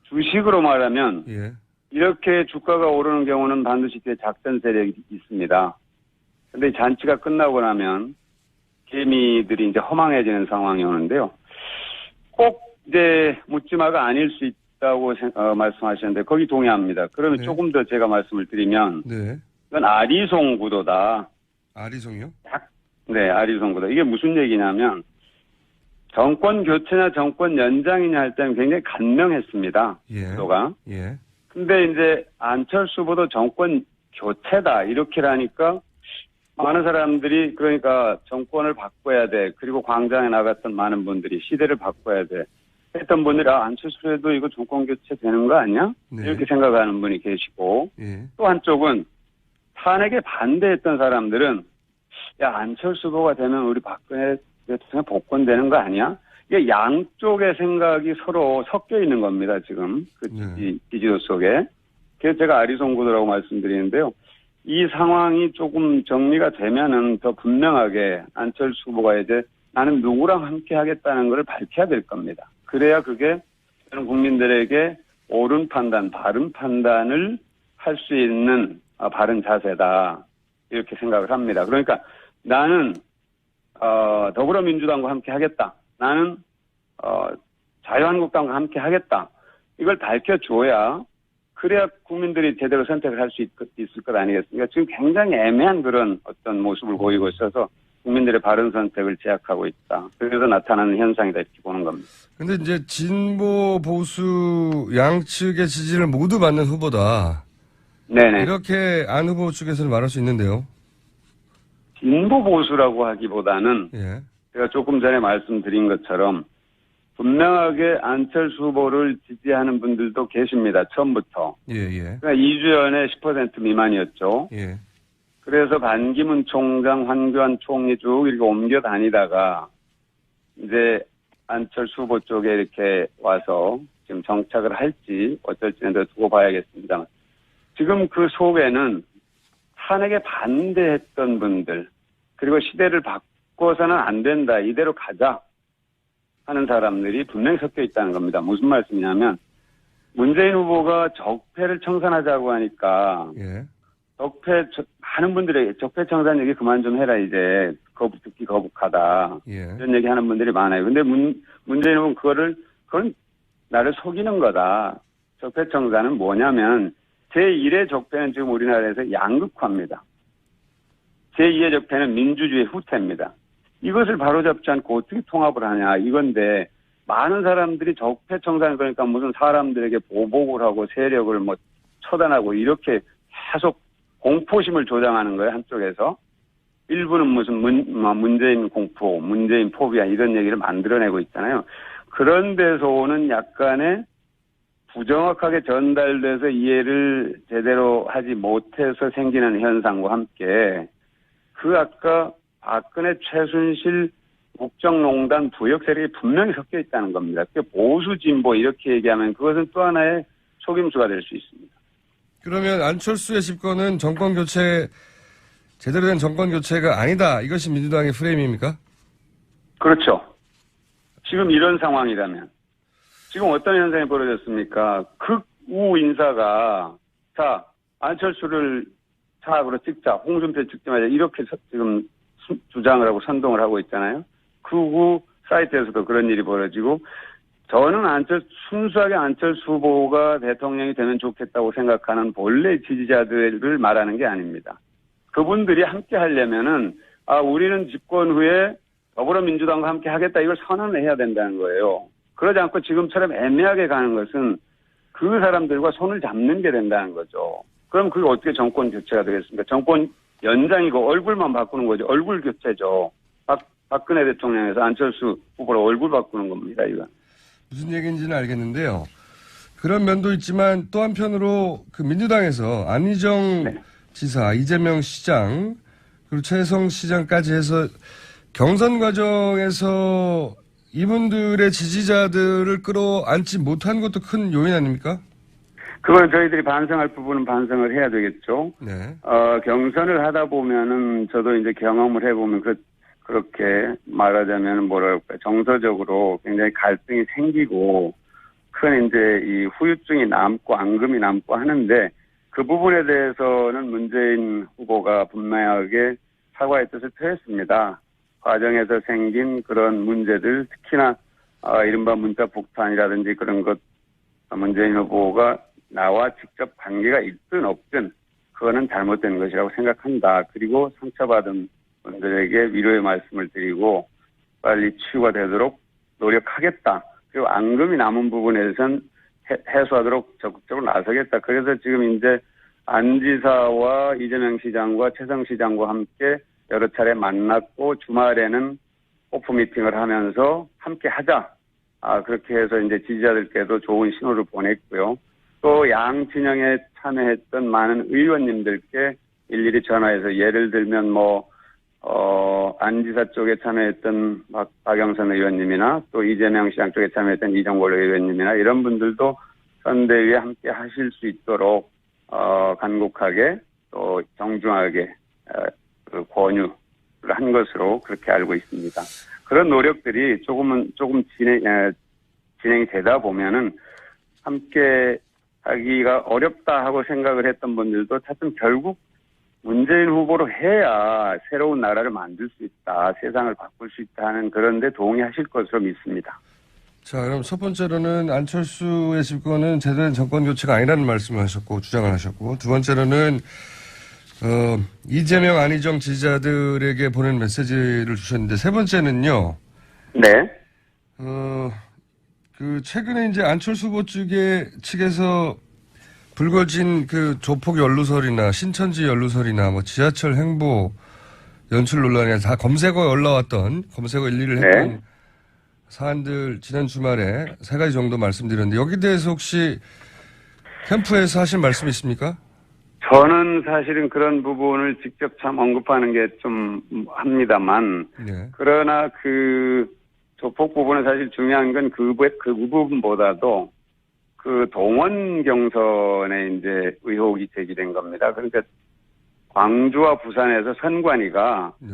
주식으로 말하면 예. 이렇게 주가가 오르는 경우는 반드시 뒤에 작전 세력이 있습니다. 근데 잔치가 끝나고 나면 개미들이 이제 허망해지는 상황이 오는데요. 꼭 이제 묻지마가 아닐 수 있다고 말씀하셨는데 거기 동의합니다. 그러면 네. 조금 더 제가 말씀을 드리면 네. 이건 아리송 구도다. 아리송이요? 네, 아리송 구도. 이게 무슨 얘기냐면 정권 교체냐 정권 연장이냐 할 때는 굉장히 간명했습니다. 예. 구도가. 예. 근데 이제 안철수 후보도 정권 교체다 이렇게라니까 많은 사람들이 그러니까 정권을 바꿔야 돼. 그리고 광장에 나갔던 많은 분들이 시대를 바꿔야 돼. 했던 분들이 안철수에도 이거 정권 교체 되는 거 아니야? 네. 이렇게 생각하는 분이 계시고 예. 또 한쪽은 탄핵에 반대했던 사람들은 야 안철수 후보가 되면 우리 박근혜 대통령 복권되는 거 아니야? 이게 양쪽의 생각이 서로 섞여 있는 겁니다. 지금 그 지지도 속에. 그래서 제가 아리송 구도라고 말씀드리는데요. 이 상황이 조금 정리가 되면은 더 분명하게 안철수 후보가 이제 나는 누구랑 함께 하겠다는 걸 밝혀야 될 겁니다. 그래야 그게 저는 국민들에게 옳은 판단, 바른 판단을 할 수 있는 바른 자세다. 이렇게 생각을 합니다. 그러니까 나는 더불어민주당과 함께 하겠다. 나는 자유한국당과 함께 하겠다. 이걸 밝혀줘야 그래야 국민들이 제대로 선택을 할 수 있을 것 아니겠습니까? 지금 굉장히 애매한 그런 어떤 모습을 보이고 있어서 국민들의 바른 선택을 제약하고 있다. 그래서 나타나는 현상이다 이렇게 보는 겁니다. 근데 이제 진보 보수 양측의 지지를 모두 받는 후보다. 네네. 이렇게 안 후보 측에서는 말할 수 있는데요. 진보 보수라고 하기보다는 예. 제가 조금 전에 말씀드린 것처럼 분명하게 안철수 후보를 지지하는 분들도 계십니다. 처음부터. 예, 예. 그러니까 2주 전에 10% 미만이었죠. 예. 그래서 반기문 총장, 황교안 총리 쭉 이렇게 옮겨 다니다가 이제 안철수 후보 쪽에 이렇게 와서 지금 정착을 할지 어쩔지는 더 두고 봐야겠습니다만 지금 그 속에는 탄핵에 반대했던 분들 그리고 시대를 바꿔서는 안 된다. 이대로 가자 하는 사람들이 분명히 섞여 있다는 겁니다. 무슨 말씀이냐면 문재인 후보가 적폐를 청산하자고 하니까 예. 많은 분들이 적폐 청산 얘기 그만 좀 해라 이제 듣기 거북하다. 예. 이런 얘기 하는 분들이 많아요. 근데 문재인 후보는 그건 나를 속이는 거다. 적폐 청산은 뭐냐면 제1의 적폐는 지금 우리나라에서 양극화입니다. 제2의 적폐는 민주주의 후퇴입니다. 이것을 바로잡지 않고 어떻게 통합을 하냐 이건데 많은 사람들이 적폐 청산 그러니까 무슨 사람들에게 보복을 하고 세력을 뭐 처단하고 이렇게 계속 공포심을 조장하는 거예요. 한쪽에서. 일부는 무슨 문재인 공포, 문재인 포비아 이런 얘기를 만들어내고 있잖아요. 그런 데서 오는 약간의 부정확하게 전달돼서 이해를 제대로 하지 못해서 생기는 현상과 함께 그 아까 박근혜 최순실 국정농단 부역 세력이 분명히 섞여 있다는 겁니다. 보수 진보 이렇게 얘기하면 그것은 또 하나의 속임수가 될 수 있습니다. 그러면 안철수의 집권은 정권 교체, 제대로 된 정권 교체가 아니다. 이것이 민주당의 프레임입니까? 그렇죠. 지금 이런 상황이라면. 지금 어떤 현상이 벌어졌습니까? 극우 인사가, 자, 안철수를 차악으로 찍자, 홍준표 찍지 말자, 이렇게 지금 주장을 하고 선동을 하고 있잖아요. 극우 사이트에서도 그런 일이 벌어지고, 저는 순수하게 안철수 후보가 대통령이 되면 좋겠다고 생각하는 본래 지지자들을 말하는 게 아닙니다. 그분들이 함께 하려면은, 우리는 집권 후에 더불어민주당과 함께 하겠다, 이걸 선언을 해야 된다는 거예요. 그러지 않고 지금처럼 애매하게 가는 것은 그 사람들과 손을 잡는 게 된다는 거죠. 그럼 그게 어떻게 정권 교체가 되겠습니까? 정권 연장이고 얼굴만 바꾸는 거죠. 얼굴 교체죠. 박근혜 대통령에서 안철수 후보로 얼굴 바꾸는 겁니다, 이건. 무슨 얘기인지는 알겠는데요. 그런 면도 있지만 또 한편으로 그 민주당에서 안희정 네. 지사, 이재명 시장, 그리고 최혜성 시장까지 해서 경선 과정에서 이분들의 지지자들을 끌어안지 못한 것도 큰 요인 아닙니까? 그걸 저희들이 반성할 부분은 반성을 해야 되겠죠. 네. 경선을 하다 보면은 저도 이제 경험을 해보면 그렇게 말하자면 뭐랄까 정서적으로 굉장히 갈등이 생기고 큰 이제 이 후유증이 남고 앙금이 남고 하는데 그 부분에 대해서는 문재인 후보가 분명하게 사과의 뜻을 표했습니다. 과정에서 생긴 그런 문제들 특히나 이른바 문자 폭탄이라든지 그런 것 문재인 후보가 나와 직접 관계가 있든 없든 그거는 잘못된 것이라고 생각한다. 그리고 상처받은 분들에게 위로의 말씀을 드리고 빨리 치유가 되도록 노력하겠다. 그리고 앙금이 남은 부분에 대해서는 해소하도록 적극적으로 나서겠다. 그래서 지금 이제 안 지사와 이재명 시장과 최성 시장과 함께 여러 차례 만났고 주말에는 오프 미팅을 하면서 함께 하자. 그렇게 해서 이제 지지자들께도 좋은 신호를 보냈고요. 또 양 진영에 참여했던 많은 의원님들께 일일이 전화해서 예를 들면 안 지사 쪽에 참여했던 박영선 의원님이나 또 이재명 시장 쪽에 참여했던 이정골 의원님이나 이런 분들도 선대위에 함께 하실 수 있도록 간곡하게 또 정중하게 권유를 한 것으로 그렇게 알고 있습니다. 그런 노력들이 조금 진행이 되다 보면은 함께 하기가 어렵다 하고 생각을 했던 분들도 차츰 결국 문재인 후보로 해야 새로운 나라를 만들 수 있다, 세상을 바꿀 수 있다 하는 그런 데 동의하실 것으로 믿습니다. 자, 그럼 첫 번째로는 안철수의 집권은 제대로 된 정권 교체가 아니라는 말씀을 하셨고, 주장을 하셨고, 두 번째로는, 이재명, 안희정 지지자들에게 보낸 메시지를 주셨는데, 세 번째는요. 네. 최근에 이제 안철수 후보 측에서 불거진 그 조폭 연루설이나 신천지 연루설이나 지하철 행보 연출 논란이 다 검색어에 올라왔던 검색어 일리를 했던 네. 사안들 지난 주말에 세 가지 정도 말씀드렸는데 여기 대해서 혹시 캠프에서 하신 말씀 있습니까? 저는 사실은 그런 부분을 직접 참 언급하는 게 좀 합니다만 네. 그러나 그 조폭 부분은 사실 중요한 건 그 부분보다도 그 동원 경선에 이제 의혹이 제기된 겁니다. 그러니까 광주와 부산에서 선관위가 네.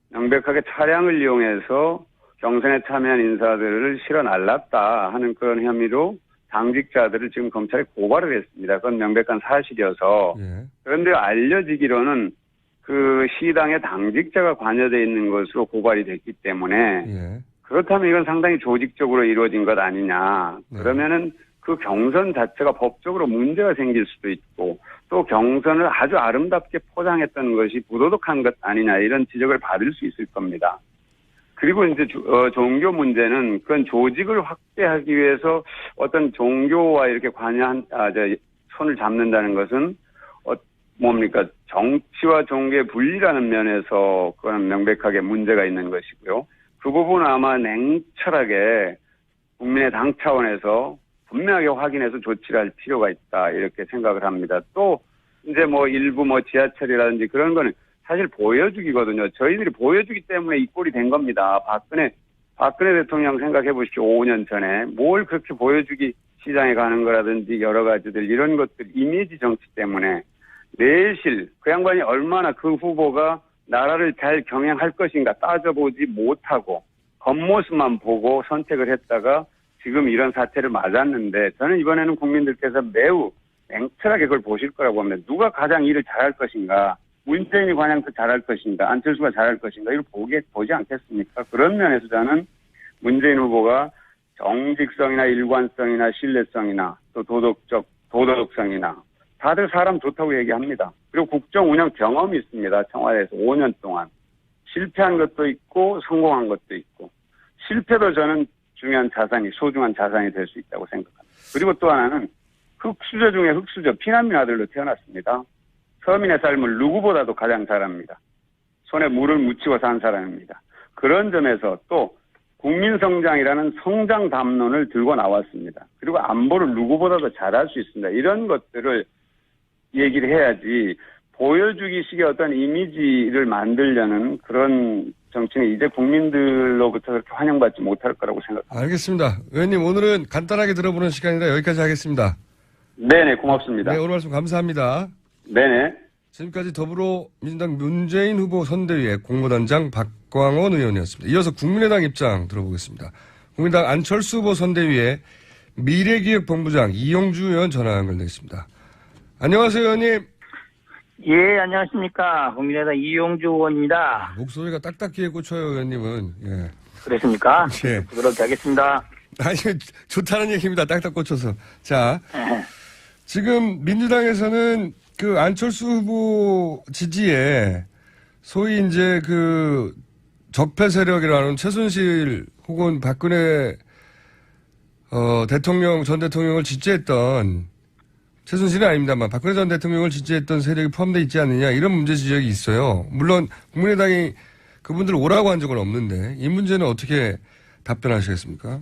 명백하게 차량을 이용해서 경선에 참여한 인사들을 실어 날랐다 하는 그런 혐의로 당직자들을 지금 검찰에 고발을 했습니다. 그건 명백한 사실이어서. 네. 그런데 알려지기로는 그 시당의 당직자가 관여되어 있는 것으로 고발이 됐기 때문에 네. 그렇다면 이건 상당히 조직적으로 이루어진 것 아니냐. 네. 그러면은 그 경선 자체가 법적으로 문제가 생길 수도 있고 또 경선을 아주 아름답게 포장했던 것이 부도덕한 것 아니냐 이런 지적을 받을 수 있을 겁니다. 그리고 이제 종교 문제는 그건 조직을 확대하기 위해서 어떤 종교와 이렇게 손을 잡는다는 것은 뭡니까? 정치와 종교의 분리라는 면에서 그건 명백하게 문제가 있는 것이고요. 그 부분은 아마 냉철하게 국민의 당 차원에서 분명하게 확인해서 조치를 할 필요가 있다 이렇게 생각을 합니다. 또 이제 일부 지하철이라든지 그런 거는 사실 보여주기거든요. 저희들이 보여주기 때문에 이 꼴이 된 겁니다. 박근혜 박근혜 대통령 생각해 보십시오. 5년 전에 뭘 그렇게 보여주기 시장에 가는 거라든지 여러 가지들 이런 것들 이미지 정치 때문에 내실 그 양반이 얼마나 그 후보가 나라를 잘 경영할 것인가 따져보지 못하고 겉모습만 보고 선택을 했다가 지금 이런 사태를 맞았는데 저는 이번에는 국민들께서 매우 냉철하게 그걸 보실 거라고 봅니다. 누가 가장 일을 잘할 것인가, 문재인이 과연 더 잘할 것인가, 안철수가 잘할 것인가 이걸 보지 않겠습니까? 그런 면에서 저는 문재인 후보가 정직성이나 일관성이나 신뢰성이나 또 도덕성이나 다들 사람 좋다고 얘기합니다. 그리고 국정 운영 경험이 있습니다. 청와대에서 5년 동안. 실패한 것도 있고 성공한 것도 있고 실패도 저는 중요한 자산이 소중한 자산이 될 수 있다고 생각합니다. 그리고 또 하나는 흑수저 중에 흑수저 피난민 아들로 태어났습니다. 서민의 삶을 누구보다도 가장 잘합니다. 손에 물을 묻히고 산 사람입니다. 그런 점에서 또 국민성장이라는 성장 담론을 들고 나왔습니다. 그리고 안보를 누구보다도 잘할 수 있습니다. 이런 것들을 얘기를 해야지 보여주기식의 어떤 이미지를 만들려는 그런 정치는 이제 국민들로부터 그렇게 환영받지 못할 거라고 생각합니다. 알겠습니다. 의원님 오늘은 간단하게 들어보는 시간이라 여기까지 하겠습니다. 네네 고맙습니다. 네, 오늘 말씀 감사합니다. 네네. 지금까지 더불어민주당 문재인 후보 선대위의 공모단장 박광원 의원이었습니다. 이어서 국민의당 입장 들어보겠습니다. 국민의당 안철수 후보 선대위의 미래기획본부장 이용주 의원 전화 연결되어 있습니다. 안녕하세요, 의원님. 예, 안녕하십니까. 국민의당 이용주 의원입니다. 목소리가 딱딱하게 꽂혀요, 의원님은. 예. 그렇습니까? 예. 그렇게 하겠습니다. 아니, 좋다는 얘기입니다. 딱딱 꽂혀서. 자, 지금 민주당에서는 그 안철수 후보 지지에 소위 이제 그 적폐 세력이라는 최순실 혹은 박근혜 전 대통령을 지지했던 최순실은 아닙니다만 박근혜 전 대통령을 지지했던 세력이 포함되어 있지 않느냐 이런 문제 지적이 있어요. 물론 국민의당이 그분들 오라고 한 적은 없는데 이 문제는 어떻게 답변하시겠습니까?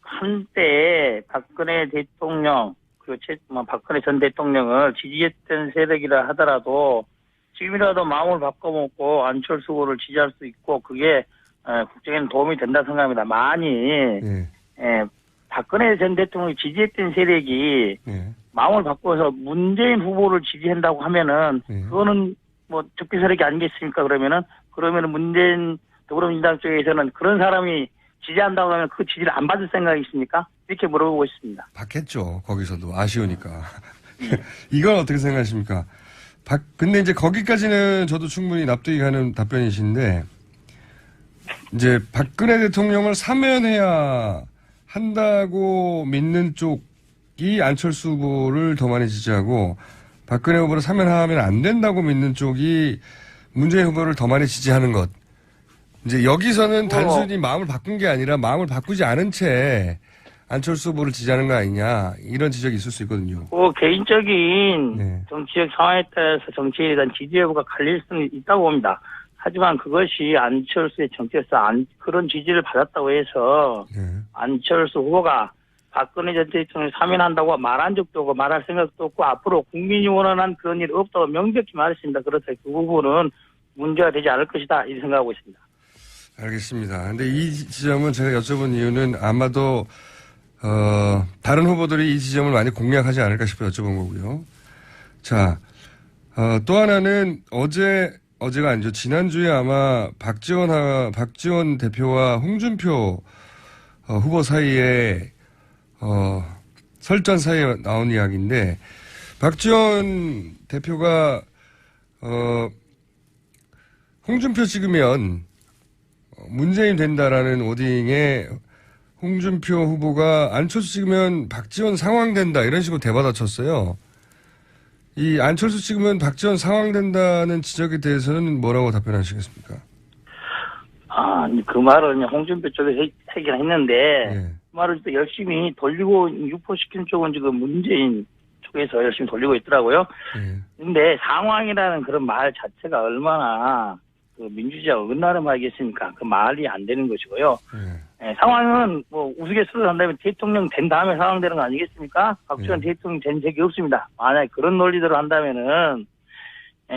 한때 박근혜 대통령 그리고 박근혜 전 대통령을 지지했던 세력이라 하더라도 지금이라도 마음을 바꿔먹고 안철수 후보를 지지할 수 있고 그게 국정에는 도움이 된다 생각합니다. 만일 박근혜 전 대통령이 지지했던 세력이 마음을 바꿔서 문재인 후보를 지지한다고 하면은 그거는 뭐 적폐 세력이 아니겠습니까? 그러면은 문재인 더불어민주당 쪽에서는 그런 사람이 지지한다고 하면 그 지지를 안 받을 생각이 있습니까? 이렇게 물어보고 있습니다. 받겠죠. 거기서도 아쉬우니까. 이건 어떻게 생각하십니까? 근데 이제 거기까지는 저도 충분히 납득이 가는 답변이신데 이제 박근혜 대통령을 사면해야 한다고 믿는 쪽이 안철수 후보를 더 많이 지지하고 박근혜 후보를 사면하면 안 된다고 믿는 쪽이 문재인 후보를 더 많이 지지하는 것. 이제 여기서는 단순히 마음을 바꾼 게 아니라 마음을 바꾸지 않은 채 안철수 후보를 지지하는 거 아니냐 이런 지적이 있을 수 있거든요. 개인적인 정치적 상황에 따라서 정치에 대한 지지 여부가 갈릴 수는 있다고 봅니다. 하지만 그것이 안철수의 정치에서 그런 지지를 받았다고 해서 안철수 후보가 박근혜 전 대통령을 사면한다고 말한 적도 없고 말할 생각도 없고 앞으로 국민이 원하는 그런 일이 없다고 명백히 말했습니다. 그래서 그 부분은 문제가 되지 않을 것이다 이렇게 생각하고 있습니다. 알겠습니다. 근데 이 지점은 제가 여쭤본 이유는 아마도 다른 후보들이 이 지점을 많이 공략하지 않을까 싶어 여쭤본 거고요. 자, 또 하나는 어제가 아니죠. 지난주에 아마 박지원 대표와 홍준표 후보 사이에 설전 사이에 나온 이야기인데 박지원 대표가 홍준표 찍으면 문재인 된다라는 워딩에 홍준표 후보가 안철수 찍으면 박지원 상황된다 이런 식으로 대받아쳤어요. 이 안철수 찍으면 박지원 상황된다는 지적에 대해서는 뭐라고 답변하시겠습니까? 그 말은 홍준표 쪽에서 하긴 했는데 그 말을 또 열심히 돌리고 유포시키는 쪽은 지금 문재인 쪽에서 열심히 돌리고 있더라고요. 근데 상황이라는 그런 말 자체가 얼마나 그 민주주의와 어긋나는 말이겠습니까? 그 말이 안 되는 것이고요. 상황은 뭐 우스갯소리를 한다면 대통령 된 다음에 상황되는 거 아니겠습니까? 박지원 대통령 된 적이 없습니다. 만약에 그런 논리대로 한다면은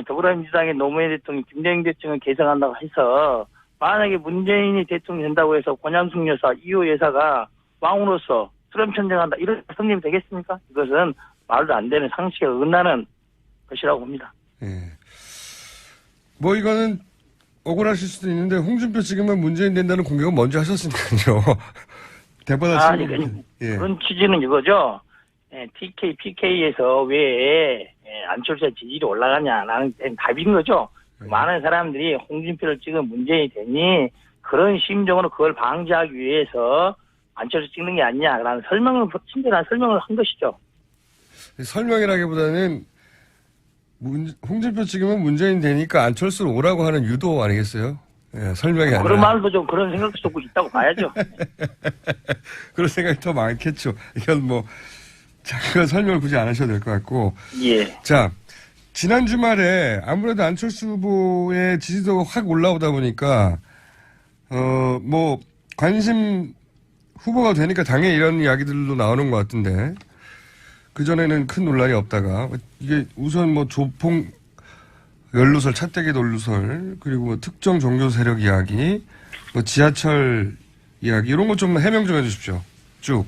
더불어민주당의 노무현 대통령, 김대중 대통령을 개성한다고 해서 만약에 문재인이 대통령이 된다고 해서 권양숙 여사, 이호 여사가 왕으로서 수렴 천정한다. 이런 성님이 되겠습니까? 이것은 말도 안 되는 상식에 어긋나는 것이라고 봅니다. 예. 뭐 이거는 억울하실 수도 있는데 홍준표 지금은 문재인 된다는 공격은 먼저 하셨으니까요. 대받아 치고. 그러니까 예. 그런 취지는 이거죠. TK, PK에서 왜 안철수의 지지율이 올라가냐라는 답인 거죠. 많은 사람들이 홍준표를 찍은 문재인이 되니 그런 심정으로 그걸 방지하기 위해서 안철수 찍는 게 아니냐라는 친절한 설명을 한 것이죠. 설명이라기보다는 홍준표 찍으면 문재인 되니까 안철수로 오라고 하는 유도 아니겠어요? 예, 설명이 아니라. 그런 말도 좀 그런 생각도 좀 있다고 봐야죠. 그런 생각이 더 많겠죠. 이건 뭐, 자, 그건 설명을 굳이 안 하셔도 될 것 같고. 예. 자, 지난 주말에 아무래도 안철수 후보의 지지도가 확 올라오다 보니까, 뭐, 관심 후보가 되니까 당연히 이런 이야기들도 나오는 것 같은데, 그전에는 큰 논란이 없다가, 이게 우선 뭐 조폭 연루설, 차떼기 논루설, 그리고 뭐 특정 종교 세력 이야기, 뭐 지하철 이야기, 이런 거 좀 해명 좀 해주십시오. 쭉.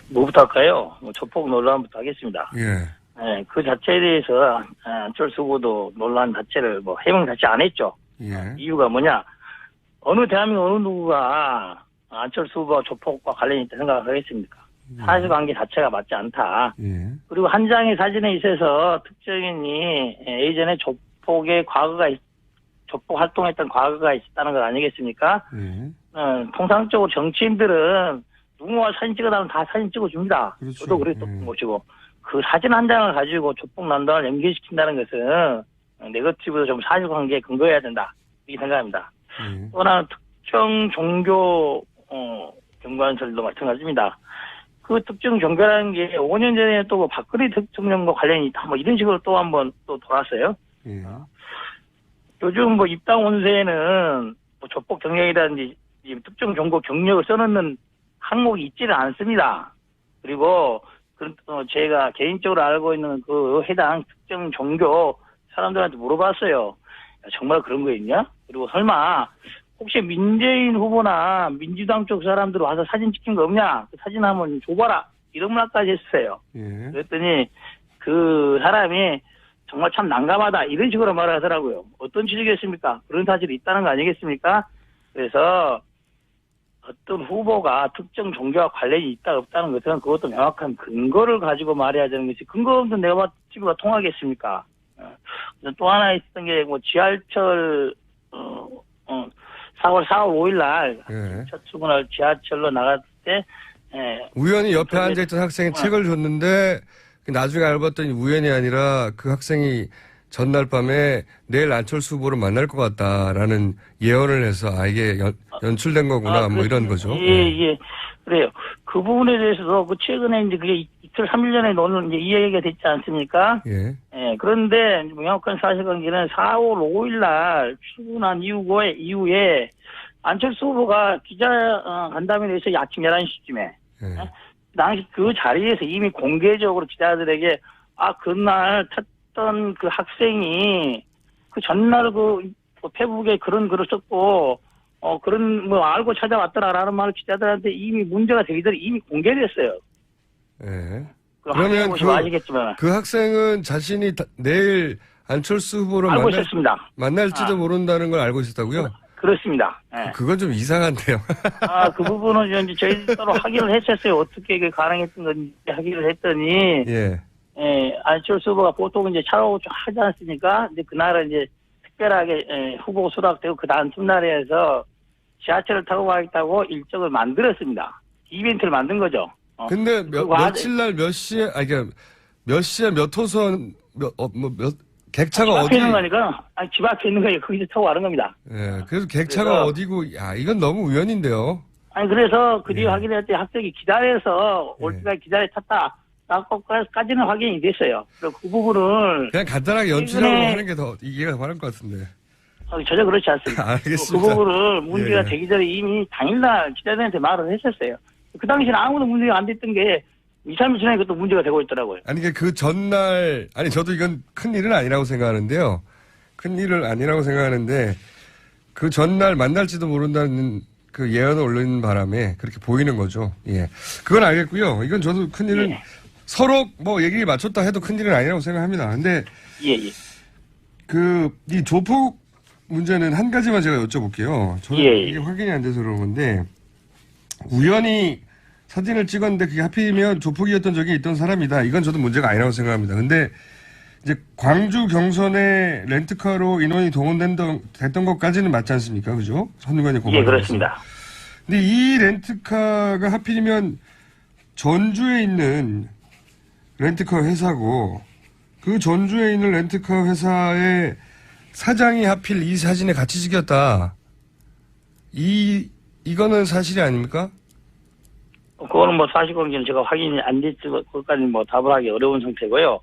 뭐부터 할까요? 조폭 논란부터 하겠습니다. 예. 네, 그 자체에 대해서 안철수 후보도 논란 자체를 뭐 해명 자체 안 했죠. 예. 이유가 뭐냐? 어느 대한민국 어느 누구가 안철수 후보와 조폭과 관련이 있다 생각하겠습니까? 사실관계 자체가 맞지 않다. 예. 그리고 한 장의 사진에 있어서 특정인이 예전에 조폭 활동했던 과거가 있었다는 것 아니겠습니까? 예. 통상적으로 정치인들은 누구와 사진 찍어달라면 다 사진 찍어줍니다. 그렇죠. 저도 그랬던 것이고. 그 사진 한 장을 가지고 조폭 난동을 연결시킨다는 것은 네거티브도 좀 사실관계에 근거해야 된다. 이렇게 생각합니다. 또 하나는 특정 종교 경관설도 마찬가지입니다. 그 특정 종교라는 게 5년 전에 또 박근혜 대통령과 관련이 있다. 뭐 이런 식으로 또 한번 또 돌았어요. 예. 요즘 뭐 입당 원서에는 뭐 조폭 경력이라든지 특정 종교 경력을 써놓는 항목이 있지는 않습니다. 그리고 제가 개인적으로 알고 있는 그 해당 특정 종교 사람들한테 물어봤어요. 정말 그런 거 있냐? 그리고 설마 혹시 민재인 후보나 민주당 쪽 사람들 와서 사진 찍힌 거 없냐? 그 사진 한번 줘봐라. 이런 말까지 했어요. 예. 그랬더니 그 사람이 정말 참 난감하다. 이런 식으로 말을 하더라고요. 어떤 취지겠습니까? 그런 사실이 있다는 거 아니겠습니까? 그래서 어떤 후보가 특정 종교와 관련이 있다 없다는 것은 그것도 명확한 근거를 가지고 말해야 되는 것이 근거 없는 내가 TV가 통하겠습니까? 또 하나 있었던 게 뭐 지하철 4월 5일 날 예. 첫 출근할 지하철로 나갔을 때 우연히 옆에 앉아있던 학생이 책을 줬는데 나중에 알고 봤더니 우연이 아니라 그 학생이 전날 밤에 내일 안철수 후보를 만날 것 같다라는 예언을 해서 이게 연출된 거구나 뭐 이런 거죠. 예. 그래요. 그 부분에 대해서도 그 최근에 이제 그게 이틀 3일 전에 이제 이 얘기가 됐지 않습니까? 예. 그런데 명확한 사실관계는 4월 5일 날 출근한 이후에 안철수 후보가 기자 간담회를 해서 아침 11시쯤에 예. 당시 그 자리에서 이미 공개적으로 기자들에게 그날 탔던 그 학생이 그 전날 그 페북에 그런 글을 썼고 그런 뭐 알고 찾아왔더라라는 말을 기자들한테 이미 문제가 되기 전에 이미 공개됐어요. 예. 그러면 아시겠지만 그 학생은 자신이 내일 안철수 후보를 알고 있었습니다. 만날지도 모른다는 걸 알고 있었다고요? 그렇습니다. 예. 그건 좀 이상한데요. 그 부분은 이제 저희 서로 확인을 했었어요. 어떻게 그게 가능했던 건지 확인을 했더니, 예. 안철수 후보가 보통 이제 차로 하지 않습니까? 이제 그날은 이제 특별하게 후보 수락되고 그 다음 틈날에서 지하철을 타고 가겠다고 일정을 만들었습니다. 이벤트를 만든 거죠. 근데 며칠 날 몇 시에, 몇 시에 몇 호선, 객차가 집 앞에 어디? 있는 거니까, 집 앞에 있는 거니까 거기서 타고 가는 겁니다. 예, 그래서 객차가 어디고, 이건 너무 우연인데요. 그래서 그 뒤에 확인할 때 학생이 기다려서 올 때까지 기다려 탔다까지는 확인이 됐어요. 그리고 그 부분을. 그냥 간단하게 연출하고 하는 게 더 이해가 가는 것 같은데. 전혀 그렇지 않습니다. 알겠습니다. 그 부분을 문제가 되기 전에 이미 당일날 기자들한테 말을 했었어요. 그 당시에는 아무도 문제가 안 됐던 게 2, 3일 지나니까 또 문제가 되고 있더라고요. 그 전날, 저도 이건 큰 일은 아니라고 생각하는데요. 큰 일은 아니라고 생각하는데, 그 전날 만날지도 모른다는 그 예언을 올리는 바람에 그렇게 보이는 거죠. 예. 그건 알겠고요. 이건 저도 큰일은 예. 서로 뭐 얘기를 맞췄다 해도 큰일은 아니라고 생각합니다. 근데 예, 예. 이 조폭 문제는 한 가지만 제가 여쭤볼게요. 저는 예. 이게 확인이 안 돼서 그런 건데 우연히 사진을 찍었는데 그게 하필이면 조폭이었던 적이 있던 사람이다. 이건 저도 문제가 아니라고 생각합니다. 근데 이제 광주 경선에 렌트카로 인원이 동원됐던 것까지는 맞지 않습니까? 그죠? 선관위 고발. 예, 그렇습니다. 근데 이 렌트카가 하필이면 전주에 있는 렌트카 회사고 그 전주에 있는 렌트카 회사의 사장이 하필 이 사진에 같이 찍혔다. 이거는 사실이 아닙니까? 그거는 뭐 사실관계는 제가 확인이 안 됐지, 그것까지 뭐 답을 하기 어려운 상태고요.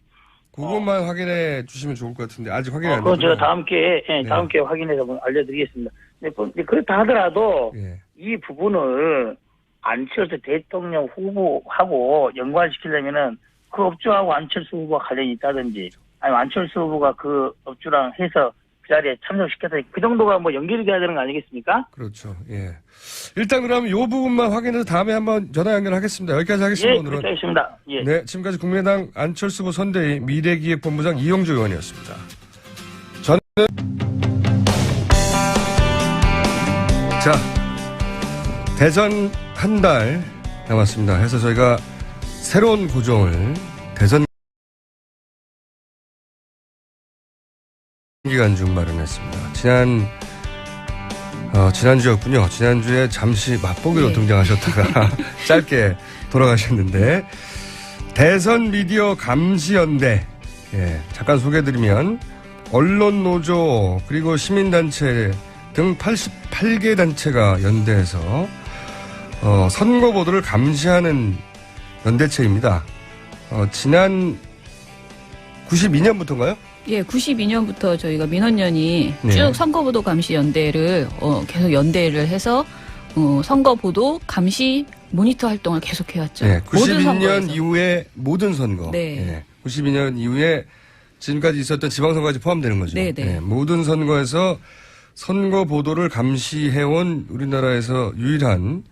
그것만 확인해 주시면 좋을 것 같은데 아직 확인이 안 그건 됐어요. 제가 다음 기회에, 예, 네. 다음 기회에 확인해서 한번 알려드리겠습니다. 근데 그렇다 하더라도 예. 이 부분을 안철수 대통령 후보하고 연관시키려면은 그 업주하고 안철수 후보가 관련이 있다든지 아니면 안철수 후보가 그 업주랑 해서 그 자리에 참석시켜서 그 정도가 뭐 연결이 돼야 되는 거 아니겠습니까? 그렇죠. 예. 일단 그럼 이 부분만 확인해서 다음에 한번 전화 연결하겠습니다. 여기까지 하겠습니다. 예, 오늘은. 그렇게 하겠습니다. 예. 네, 지금까지 국민의당 안철수 후보 선대위 미래기획본부장 이용주 의원이었습니다. 저는 자 대선 한 달 남았습니다. 해서 저희가 새로운 구종을 대선 기간 중 마련했습니다. 지난주였군요. 지난주에 잠시 맛보기로 네. 등장하셨다가 짧게 돌아가셨는데 대선 미디어 감시연대 잠깐 소개해드리면 언론노조 그리고 시민단체 등 88개 단체가 연대해서 선거 보도를 감시하는 연대체입니다. 지난 92년부터인가요? 예, 92년부터 저희가 민원연이 네. 쭉 선거보도 감시 연대를 계속 연대를 해서 선거보도 감시 모니터 활동을 계속해왔죠. 네, 모든 92년 선거에서. 이후에 모든 선거. 네. 92년 이후에 지금까지 있었던 지방선거까지 포함되는 거죠. 네, 네. 모든 선거에서 선거 보도를 감시해온 우리나라에서 유일한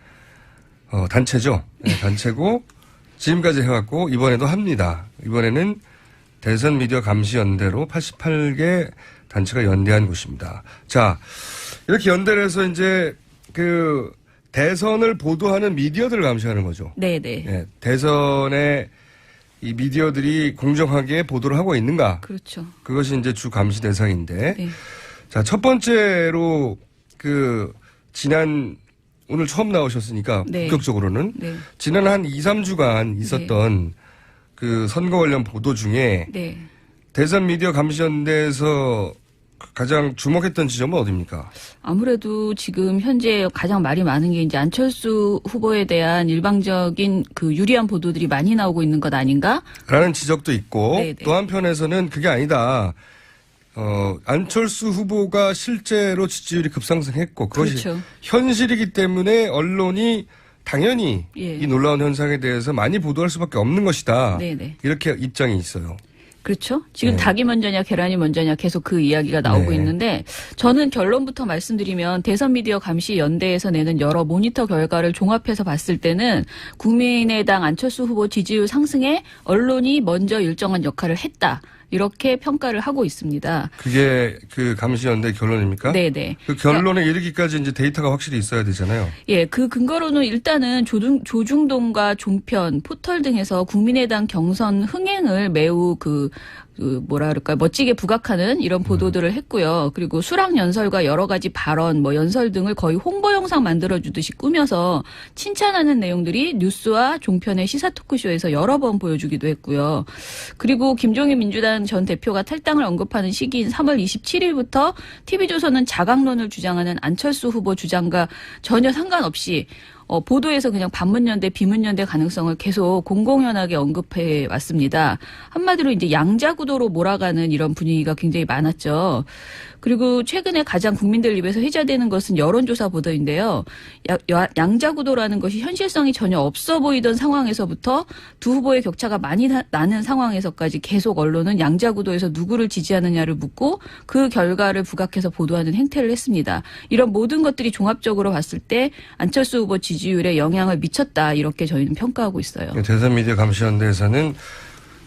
단체죠. 네, 단체고 지금까지 해왔고 이번에도 합니다. 이번에는 대선 미디어 감시연대로 88개 단체가 연대한 곳입니다. 자, 이렇게 연대를 해서 이제 그 대선을 보도하는 미디어들을 감시하는 거죠. 네네. 예, 대선에 이 미디어들이 공정하게 보도를 하고 있는가. 그렇죠. 그것이 이제 주 감시 대상인데. 네. 자, 첫 번째로 오늘 처음 나오셨으니까 네. 본격적으로는 네. 지난 한 2, 3주간 있었던 그 선거 관련 보도 중에 네. 대선 미디어 감시연대에서 가장 주목했던 지점은 어디입니까? 아무래도 지금 현재 가장 말이 많은 게 이제 안철수 후보에 대한 일방적인 그 유리한 보도들이 많이 나오고 있는 것 아닌가? 라는 지적도 있고 네네. 또 한편에서는 그게 아니다. 안철수 후보가 실제로 지지율이 급상승했고 그것이 그렇죠. 현실이기 때문에 언론이 당연히 예. 이 놀라운 현상에 대해서 많이 보도할 수밖에 없는 것이다. 네네. 이렇게 입장이 있어요. 그렇죠. 지금 네. 닭이 먼저냐 계란이 먼저냐 계속 그 이야기가 나오고 네. 있는데 저는 결론부터 말씀드리면 대선 미디어 감시 연대에서 내는 여러 모니터 결과를 종합해서 봤을 때는 국민의당 안철수 후보 지지율 상승에 언론이 먼저 일정한 역할을 했다. 이렇게 평가를 하고 있습니다. 그게 그 감시연대 결론입니까? 네네. 그 결론에 이르기까지 이제 데이터가 확실히 있어야 되잖아요. 예, 그 근거로는 일단은 조중동과 종편, 포털 등에서 국민의당 경선 흥행을 매우 뭐라 그럴까요, 멋지게 부각하는 이런 보도들을 했고요. 그리고 수락 연설과 여러 가지 발언, 연설 등을 거의 홍보 영상 만들어주듯이 꾸며서 칭찬하는 내용들이 뉴스와 종편의 시사 토크쇼에서 여러 번 보여주기도 했고요. 그리고 김종인 민주당 전 대표가 탈당을 언급하는 시기인 3월 27일부터 TV조선은 자강론을 주장하는 안철수 후보 주장과 전혀 상관없이 보도에서 그냥 반문연대, 비문연대 가능성을 계속 공공연하게 언급해 왔습니다. 한마디로 이제 양자구도로 몰아가는 이런 분위기가 굉장히 많았죠. 그리고 최근에 가장 국민들 입에서 회자되는 것은 여론조사 보도인데요. 양자구도라는 것이 현실성이 전혀 없어 보이던 상황에서부터 두 후보의 격차가 많이 나는 상황에서까지 계속 언론은 양자구도에서 누구를 지지하느냐를 묻고 그 결과를 부각해서 보도하는 행태를 했습니다. 이런 모든 것들이 종합적으로 봤을 때 안철수 후보 지지율에 영향을 미쳤다 이렇게 저희는 평가하고 있어요. 대선미디어 감시연대에서는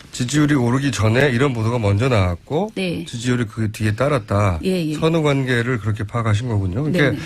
지지율이 오르기 전에 이런 보도가 먼저 나왔고 네. 지지율이 그 뒤에 따랐다. 예, 예. 선후 관계를 그렇게 파악하신 거군요. 그러니까 네네.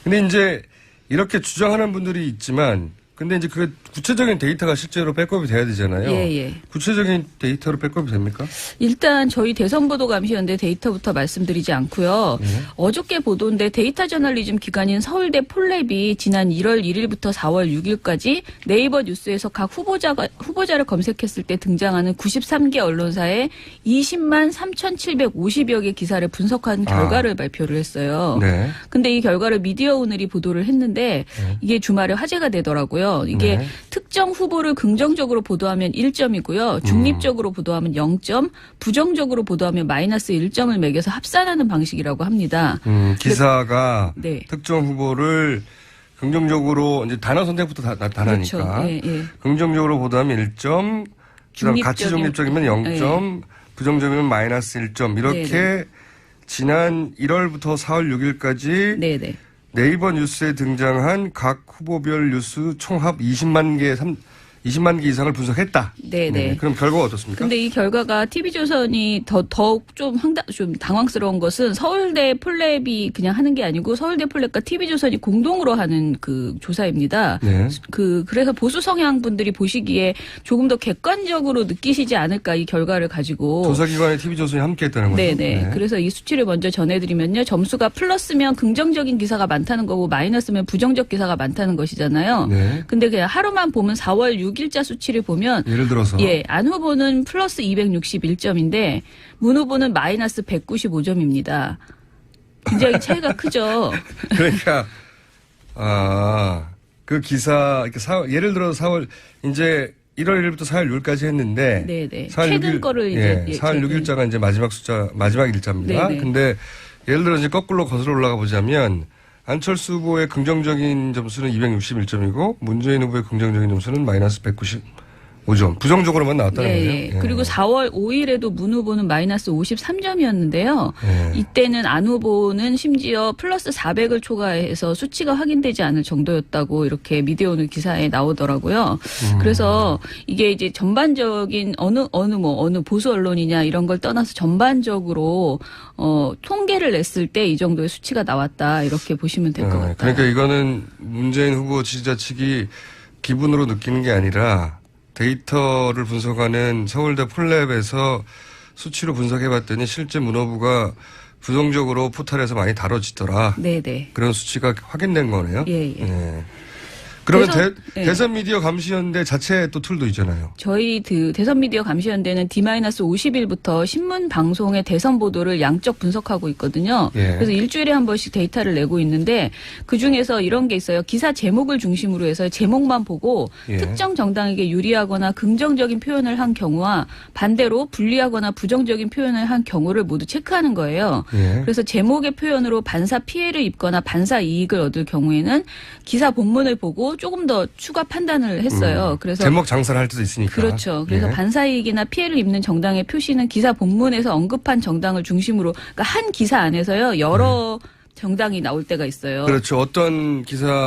근데 이제 이렇게 주장하는 분들이 있지만 근데 이제 그게 구체적인 데이터가 실제로 백업이 돼야 되잖아요. 예, 예. 구체적인 데이터로 백업이 됩니까? 일단 저희 대선보도감시연대 데이터부터 말씀드리지 않고요. 어저께 보도인데 데이터 저널리즘 기관인 서울대 폴랩이 지난 1월 1일부터 4월 6일까지 네이버 뉴스에서 각 후보자를 검색했을 때 등장하는 93개 언론사에 20만 3,750여 개 기사를 분석한 결과를 발표를 했어요. 네. 근데 이 결과를 미디어 오늘이 보도를 했는데 이게 주말에 화제가 되더라고요. 이게 네. 특정 후보를 긍정적으로 보도하면 1점이고요. 중립적으로 보도하면 0점, 부정적으로 보도하면 마이너스 1점을 매겨서 합산하는 방식이라고 합니다. 기사가 네. 특정 후보를 긍정적으로 이제 단어 선택부터 나타나니까 그렇죠. 예, 예. 긍정적으로 보도하면 1점, 그다음 가치 중립적이면 0점, 부정적이면 마이너스 1점 이렇게 네네. 지난 1월부터 4월 6일까지 네네. 네이버 뉴스에 등장한 각 후보별 뉴스 총합 20만 개 이상을 분석했다. 네네. 그럼 결과가 어떻습니까? 근데 이 결과가 TV조선이 더욱 좀 당황스러운 것은 서울대 폴랩이 그냥 하는 게 아니고 서울대 폴랩과 TV조선이 공동으로 하는 그 조사입니다. 네. 그래서 보수 성향 분들이 보시기에 조금 더 객관적으로 느끼시지 않을까 이 결과를 가지고. 조사기관의 TV조선이 함께했다는 거죠. 네네. 네. 그래서 이 수치를 먼저 전해드리면요. 점수가 플러스면 긍정적인 기사가 많다는 거고 마이너스면 부정적 기사가 많다는 것이잖아요. 네. 근데 그냥 하루만 보면 4월 6일자 수치를 보면 예를 들어서 예, 안 후보는 플러스 261점인데 문 후보는 마이너스 195점입니다. 굉장히 차이가 크죠. 그러니까 그 기사 예를 들어서 4월 이제 1월 1일부터 4월 6일까지 했는데 네네. 4월 최근 6일, 거를 이제 4월 6일자가 이제 마지막 일자입니다. 네네. 근데 예를 들어 이제 거꾸로 거슬러 올라가 보자면 안철수 후보의 긍정적인 점수는 261점이고 문재인 후보의 긍정적인 점수는 마이너스 195점. 부정적으로만 나왔다는 예, 거예요. 예. 그리고 4월 5일에도 문 후보는 마이너스 53점이었는데요. 예. 이때는 안 후보는 심지어 플러스 400을 초과해서 수치가 확인되지 않을 정도였다고 이렇게 미디어오늘 기사에 나오더라고요. 그래서 이게 이제 전반적인 어느 보수 언론이냐 이런 걸 떠나서 전반적으로 통계를 냈을 때 이 정도의 수치가 나왔다 이렇게 보시면 될 것 같아요. 그러니까 이거는 문재인 후보 지지자 측이 기분으로 느끼는 게 아니라 데이터를 분석하는 서울대 폴랩에서 수치로 분석해봤더니 실제 문 후보가 부정적으로 포털에서 많이 다뤄지더라. 네네. 그런 수치가 확인된 거네요. 예. 그러면 예. 대선 미디어 감시연대 자체 또 툴도 있잖아요. 저희 대선 미디어 감시연대는 D-50일부터 신문 방송의 대선 보도를 양적 분석하고 있거든요. 예. 그래서 일주일에 한 번씩 데이터를 내고 있는데 그중에서 이런 게 있어요. 기사 제목을 중심으로 해서 제목만 보고 예. 특정 정당에게 유리하거나 긍정적인 표현을 한 경우와 반대로 불리하거나 부정적인 표현을 한 경우를 모두 체크하는 거예요. 예. 그래서 제목의 표현으로 반사 피해를 입거나 반사 이익을 얻을 경우에는 기사 본문을 보고 조금 더 추가 판단을 했어요. 그래서 제목 장사를 할 때도 있으니까. 그렇죠. 그래서 예. 반사 이익이나 피해를 입는 정당의 표시는 기사 본문에서 언급한 정당을 중심으로 그러니까 한 기사 안에서요 여러 정당이 나올 때가 있어요. 그렇죠. 어떤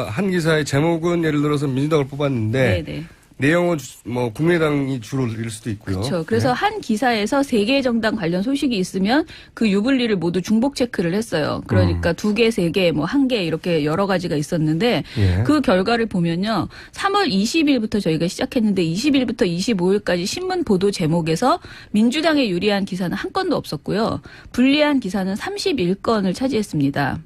한 기사의 제목은 예를 들어서 민주당을 뽑았는데 네네. 내용은 뭐 국민의당이 주로일 수도 있고요. 그렇죠. 그래서 한 기사에서 3개 정당 관련 소식이 있으면 그 유불리를 모두 중복 체크를 했어요. 그러니까 2개, 3개, 뭐 1개 이렇게 여러 가지가 있었는데 예. 그 결과를 보면요. 3월 20일부터 저희가 시작했는데 20일부터 25일까지 신문 보도 제목에서 민주당에 유리한 기사는 한 건도 없었고요. 불리한 기사는 31건을 차지했습니다.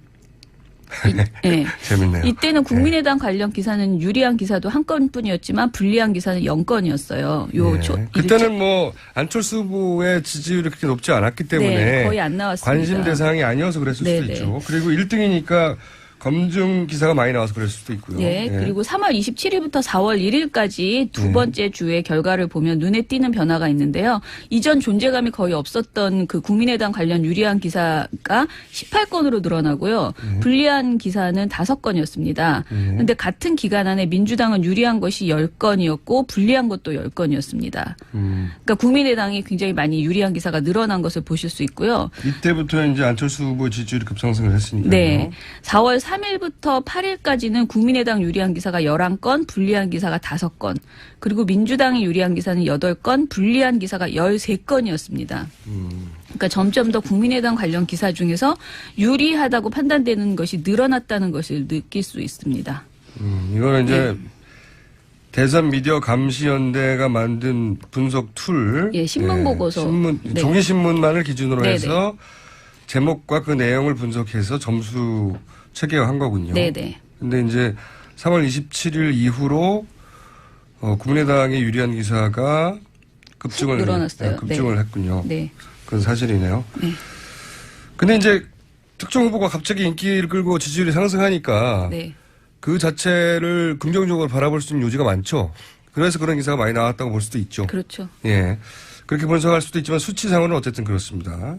네. 재밌네요. 이때는 국민의당 관련 기사는 유리한 기사도 한 건뿐이었지만 불리한 기사는 0건이었어요. 예. 그때는 뭐 안철수 후보의 지지율이 그렇게 높지 않았기 때문에 네, 거의 안 나왔습니다. 관심 대상이 아니어서 그랬을 네네. 수도 있죠. 그리고 1등이니까 검증 기사가 많이 나와서 그럴 수도 있고요. 네, 그리고 3월 27일부터 4월 1일까지 두 네. 번째 주의 결과를 보면 눈에 띄는 변화가 있는데요. 이전 존재감이 거의 없었던 그 국민의당 관련 유리한 기사가 18건으로 늘어나고요. 불리한 기사는 5건이었습니다. 그런데 같은 기간 안에 민주당은 유리한 것이 10건이었고 불리한 것도 10건이었습니다. 그러니까 국민의당이 굉장히 많이 유리한 기사가 늘어난 것을 보실 수 있고요. 이때부터 이제 안철수 후보 지지율이 급상승을 했으니까요. 네. 4월 3일부터 8일까지는 국민의당 유리한 기사가 11건, 불리한 기사가 5건, 그리고 민주당이 유리한 기사는 8건, 불리한 기사가 13건이었습니다. 그러니까 점점 더 국민의당 관련 기사 중에서 유리하다고 판단되는 것이 늘어났다는 것을 느낄 수 있습니다. 이거는 이제 대선 미디어 감시연대가 만든 분석 툴. 예, 신문 보고서. 네. 종이 신문만을 기준으로 네네. 해서 제목과 그 내용을 분석해서 점수 체계화한 거군요. 네네. 근데 이제 3월 27일 이후로 국민의당의 유리한 기사가 급증을 늘어났어요. 급증을 네. 했군요. 네. 그건 사실이네요. 네. 근데 이제 특정 후보가 갑자기 인기를 끌고 지지율이 상승하니까 네. 그 자체를 긍정적으로 바라볼 수 있는 요지가 많죠. 그래서 그런 기사가 많이 나왔다고 볼 수도 있죠. 그렇죠. 예. 그렇게 분석할 수도 있지만 수치상으로는 어쨌든 그렇습니다.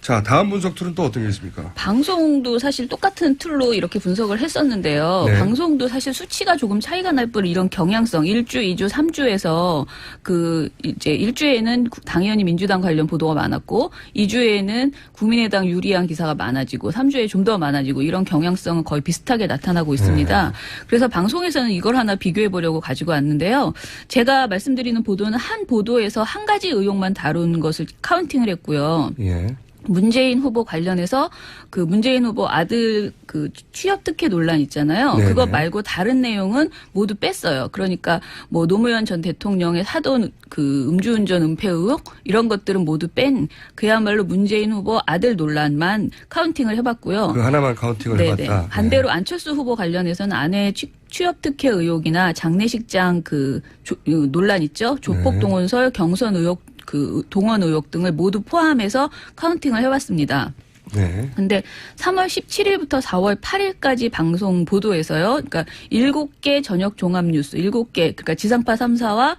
자, 다음 분석 툴은 또 어떤 게 있습니까? 방송도 사실 똑같은 툴로 이렇게 분석을 했었는데요. 네. 방송도 사실 수치가 조금 차이가 날 뿐 이런 경향성 1주, 2주, 3주에서 그 이제 1주에는 당연히 민주당 관련 보도가 많았고 2주에는 국민의당 유리한 기사가 많아지고 3주에 좀 더 많아지고 이런 경향성은 거의 비슷하게 나타나고 있습니다. 그래서 방송에서는 이걸 하나 비교해 보려고 가지고 왔는데요. 제가 말씀드리는 보도는 한 보도에서 한 가지 의혹만 다룬 것을 카운팅을 했고요. 예. 문재인 후보 관련해서 그 문재인 후보 아들 그 취업 특혜 논란 있잖아요. 네네. 그거 말고 다른 내용은 모두 뺐어요. 그러니까 뭐 노무현 전 대통령의 사돈 그 음주운전 은폐 의혹 이런 것들은 모두 뺀 그야말로 문재인 후보 아들 논란만 카운팅을 해봤고요. 그 하나만 카운팅을 네네. 해봤다. 반대로 안철수 후보 관련해서는 아내 취업 특혜 의혹이나 장례식장 그 논란 있죠. 조폭 네. 동원설 경선 의혹 그 동원 의혹 등을 모두 포함해서 카운팅을 해봤습니다. 네. 근데 3월 17일부터 4월 8일까지 방송 보도에서요. 그러니까 7개 저녁 종합 뉴스, 7개 그러니까 지상파 3사와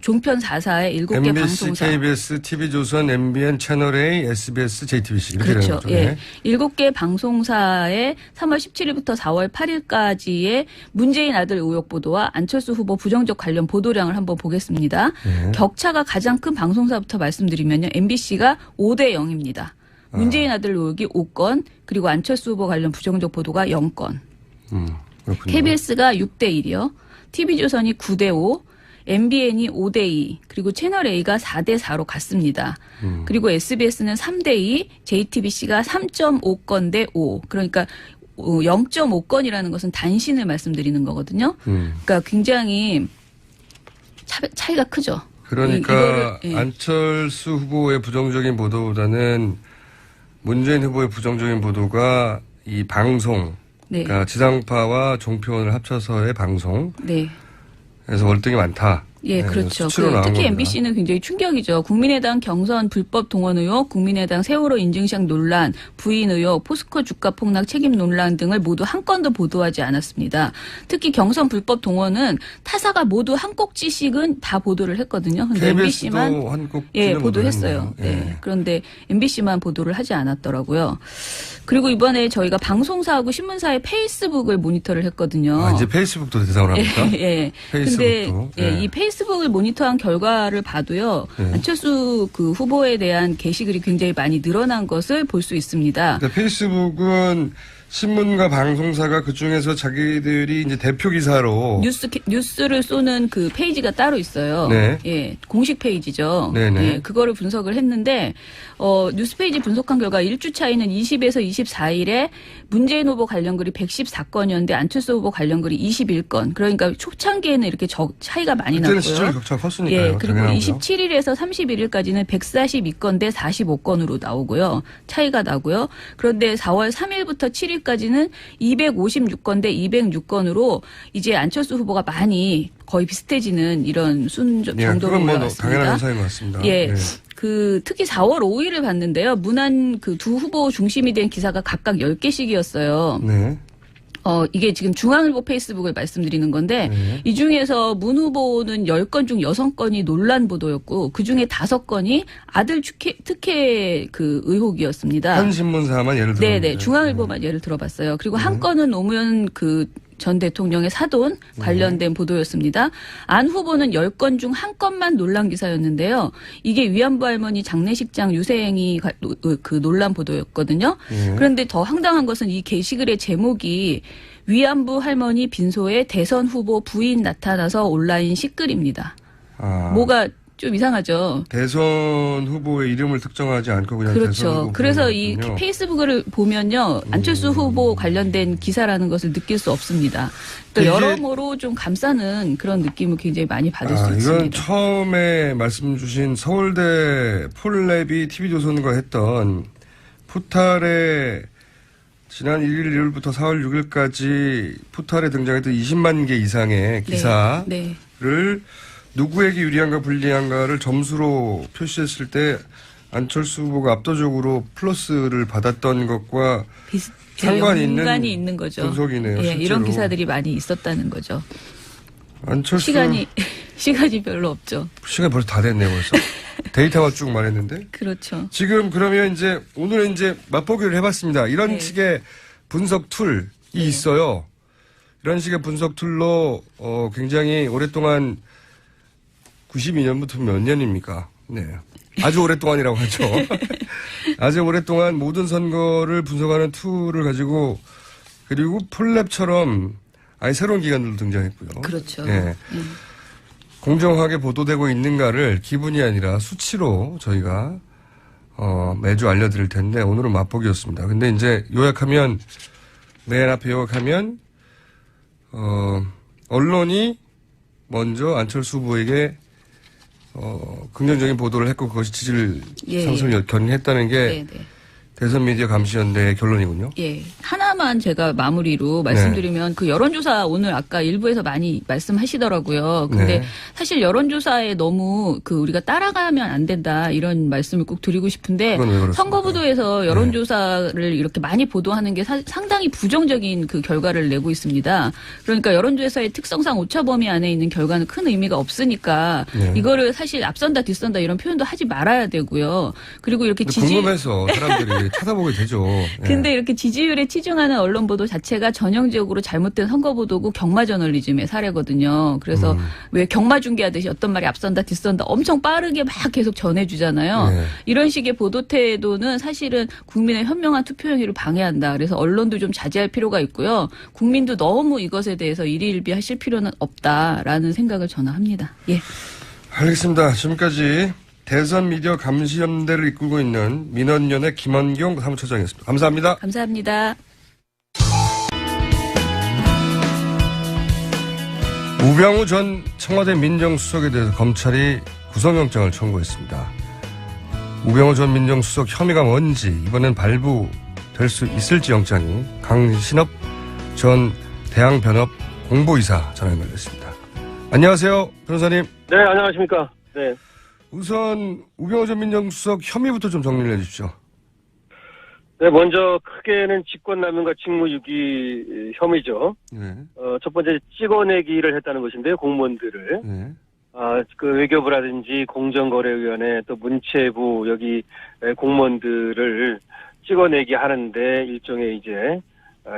종편 4사의 7개 MBC, 방송사. KBS, TV조선, MBN, 채널A, SBS, JTBC 이렇게 그렇죠. 되는 거죠. 예. 네. 7개 방송사의 3월 17일부터 4월 8일까지의 문재인 아들 의혹 보도와 안철수 후보 부정적 관련 보도량을 한번 보겠습니다. 네. 격차가 가장 큰 방송사부터 말씀드리면요. MBC가 5대 0입니다. 문재인 아들 의혹이 5건, 그리고 안철수 후보 관련 부정적 보도가 0건. 그렇군요. KBS가 6대 1이요. TV조선이 9대 5, MBN이 5대 2, 그리고 채널A가 4대 4로 갔습니다. 그리고 SBS는 3대 2, JTBC가 3.5건 대 5. 그러니까 0.5건이라는 것은 단신을 말씀드리는 거거든요. 그러니까 굉장히 차이가 크죠. 그러니까 예. 안철수 후보의 부정적인 보도보다는 문재인 후보의 부정적인 보도가 이 방송, 네. 그러니까 지상파와 종편을 합쳐서의 방송에서 네. 월등히 많다. 예, 네, 그렇죠. 수치로 나온 특히 겁니다. MBC는 굉장히 충격이죠. 국민의당 경선 불법 동원 의혹, 국민의당 세월호 인증샷 논란, 부인 의혹, 포스코 주가 폭락 책임 논란 등을 모두 한 건도 보도하지 않았습니다. 특히 경선 불법 동원은 타사가 모두 한 꼭지씩은 다 보도를 했거든요. 근데 KBS도 MBC만 한국 예, 보도했어요. 예. 네. 그런데 MBC만 보도를 하지 않았더라고요. 그리고 이번에 저희가 방송사하고 신문사의 페이스북을 모니터를 했거든요. 아, 이제 페이스북도 대상으로 합니까? 예. 페이스북도. 근데 예, 이 페이스북을 모니터한 결과를 봐도요. 안철수 그 후보에 대한 게시글이 굉장히 많이 늘어난 것을 볼 수 있습니다. 그러니까 페이스북은 신문과 방송사가 그 중에서 자기들이 이제 대표 기사로 뉴스를 쏘는 그 페이지가 따로 있어요. 네. 예, 공식 페이지죠. 네네. 예, 그거를 분석을 했는데 뉴스 페이지 분석한 결과 1주 차이는 20에서 24일에 문재인 후보 관련 글이 114건이었는데 안철수 후보 관련 글이 21건. 그러니까 초창기에는 이렇게 차이가 많이 그때는 났고요. 시절 격차가 컸으니까요. 예, 그리고 당연하고요. 27일에서 31일까지는 142건 대 45건으로 나오고요. 차이가 나고요. 그런데 4월 3일부터 7일 현재까지는 256건 대 206건으로 이제 안철수 후보가 많이 거의 비슷해지는 이런 정도로 그건 뭐 올라왔습니다. 당연한 현상인 것 같습니다. 예. 네. 특히 4월 5일을 봤는데요. 문안 두 후보 중심이 된 기사가 각각 10개씩이었어요. 네. 이게 지금 중앙일보 페이스북을 말씀드리는 건데, 네. 이 중에서 문 후보는 10건 중 6건이 논란 보도였고, 그 중에 5건이 아들 특혜 의혹이었습니다. 한 신문사만 예를 들어. 네네. 중앙일보만 예를 들어봤어요. 그리고 한 건은 노무현 전 대통령의 사돈 관련된 보도였습니다. 안 후보는 10건 중 한 건만 논란 기사였는데요. 이게 위안부 할머니 장례식장 유세행위 논란 보도였거든요. 그런데 더 황당한 것은 이 게시글의 제목이 위안부 할머니 빈소에 대선 후보 부인 나타나서 온라인 시글입니다. 뭐가 좀 이상하죠. 대선 후보의 이름을 특정하지 않고 그냥 대선 그렇죠. 후보 그래서 이 부인이군요. 페이스북을 보면요. 안철수 후보 관련된 기사라는 것을 느낄 수 없습니다. 또 이게- 여러모로 좀 감싸는 그런 느낌을 굉장히 많이 받을 수 이건 있습니다. 처음에 말씀 주신 서울대 폴랩이 TV조선과 했던 포탈에 지난 1일 2일부터 4월 6일까지 포탈에 등장했던 20만 개 이상의 기사를 네. 누구에게 유리한가 불리한가를 점수로 표시했을 때 안철수 후보가 압도적으로 플러스를 받았던 것과 상관이 있는 거죠. 분석이네요. 예, 실제로. 이런 기사들이 많이 있었다는 거죠. 안철수 시간이 별로 없죠. 시간이 벌써 다 됐네요. 벌써 데이터가 쭉 말했는데 그렇죠. 지금 그러면 오늘 맛보기를 해봤습니다. 이런 네. 식의 분석 툴이 있어요. 이런 식의 분석 툴로 굉장히 오랫동안 92년부터 몇 년입니까? 네. 아주 오랫동안이라고 하죠. 아주 오랫동안 모든 선거를 분석하는 툴을 가지고 그리고 폴랩처럼 아예 새로운 기관들도 등장했고요. 그렇죠. 네. 공정하게 보도되고 있는가를 기분이 아니라 수치로 저희가 매주 알려드릴 텐데 오늘은 맛보기였습니다. 근데 이제 요약하면 맨 앞에 요약하면 언론이 먼저 안철수 후보에게 긍정적인 보도를 했고 그것이 지지를 상승을 견인했다는 게 네. 대선 미디어 감시연대의 결론이군요. 예. 하나만 제가 마무리로 말씀드리면 그 여론조사 오늘 아까 일부에서 많이 말씀하시더라고요. 근데 네. 사실 여론조사에 너무 우리가 따라가면 안 된다 이런 말씀을 꼭 드리고 싶은데 그건 왜 그렇습니까? 선거부도에서 여론조사를 이렇게 많이 보도하는 게 상당히 부정적인 결과를 내고 있습니다. 그러니까 여론조사의 특성상 오차 범위 안에 있는 결과는 큰 의미가 없으니까 이거를 사실 앞선다 뒤선다 이런 표현도 하지 말아야 되고요. 그리고 이렇게 궁금해서 사람들이 찾아보게 되죠. 근데 이렇게 지지율에 치중하는 언론 보도 자체가 전형적으로 잘못된 선거 보도고 경마 저널리즘의 사례거든요. 그래서 왜 경마 중계하듯이 어떤 말이 앞선다 뒤선다 엄청 빠르게 막 계속 전해주잖아요. 네. 이런 식의 보도 태도는 사실은 국민의 현명한 투표 행위를 방해한다. 그래서 언론도 좀 자제할 필요가 있고요. 국민도 너무 이것에 대해서 일희일비하실 필요는 없다라는 생각을 저는 합니다. 예. 알겠습니다. 지금까지 대선 미디어 감시연대를 이끌고 있는 민원연의 김원경 사무처장이었습니다. 감사합니다. 감사합니다. 우병우 전 청와대 민정수석에 대해서 검찰이 구속영장을 청구했습니다. 우병우 전 민정수석 혐의가 뭔지 이번엔 발부될 수 있을지 영장이 강신업 전 대항변협 공보이사 전화 연결됐습니다. 안녕하세요, 변호사님. 네, 안녕하십니까. 네. 우선 우병우 전 민정수석 혐의부터 좀 정리를 해주십시오. 네, 먼저 크게는 직권남용과 직무유기 혐의죠. 네. 첫 번째 찍어내기를 했다는 것인데요, 공무원들을. 네. 그 외교부라든지 공정거래위원회 또 문체부 여기 공무원들을 찍어내기 하는데 일종의 이제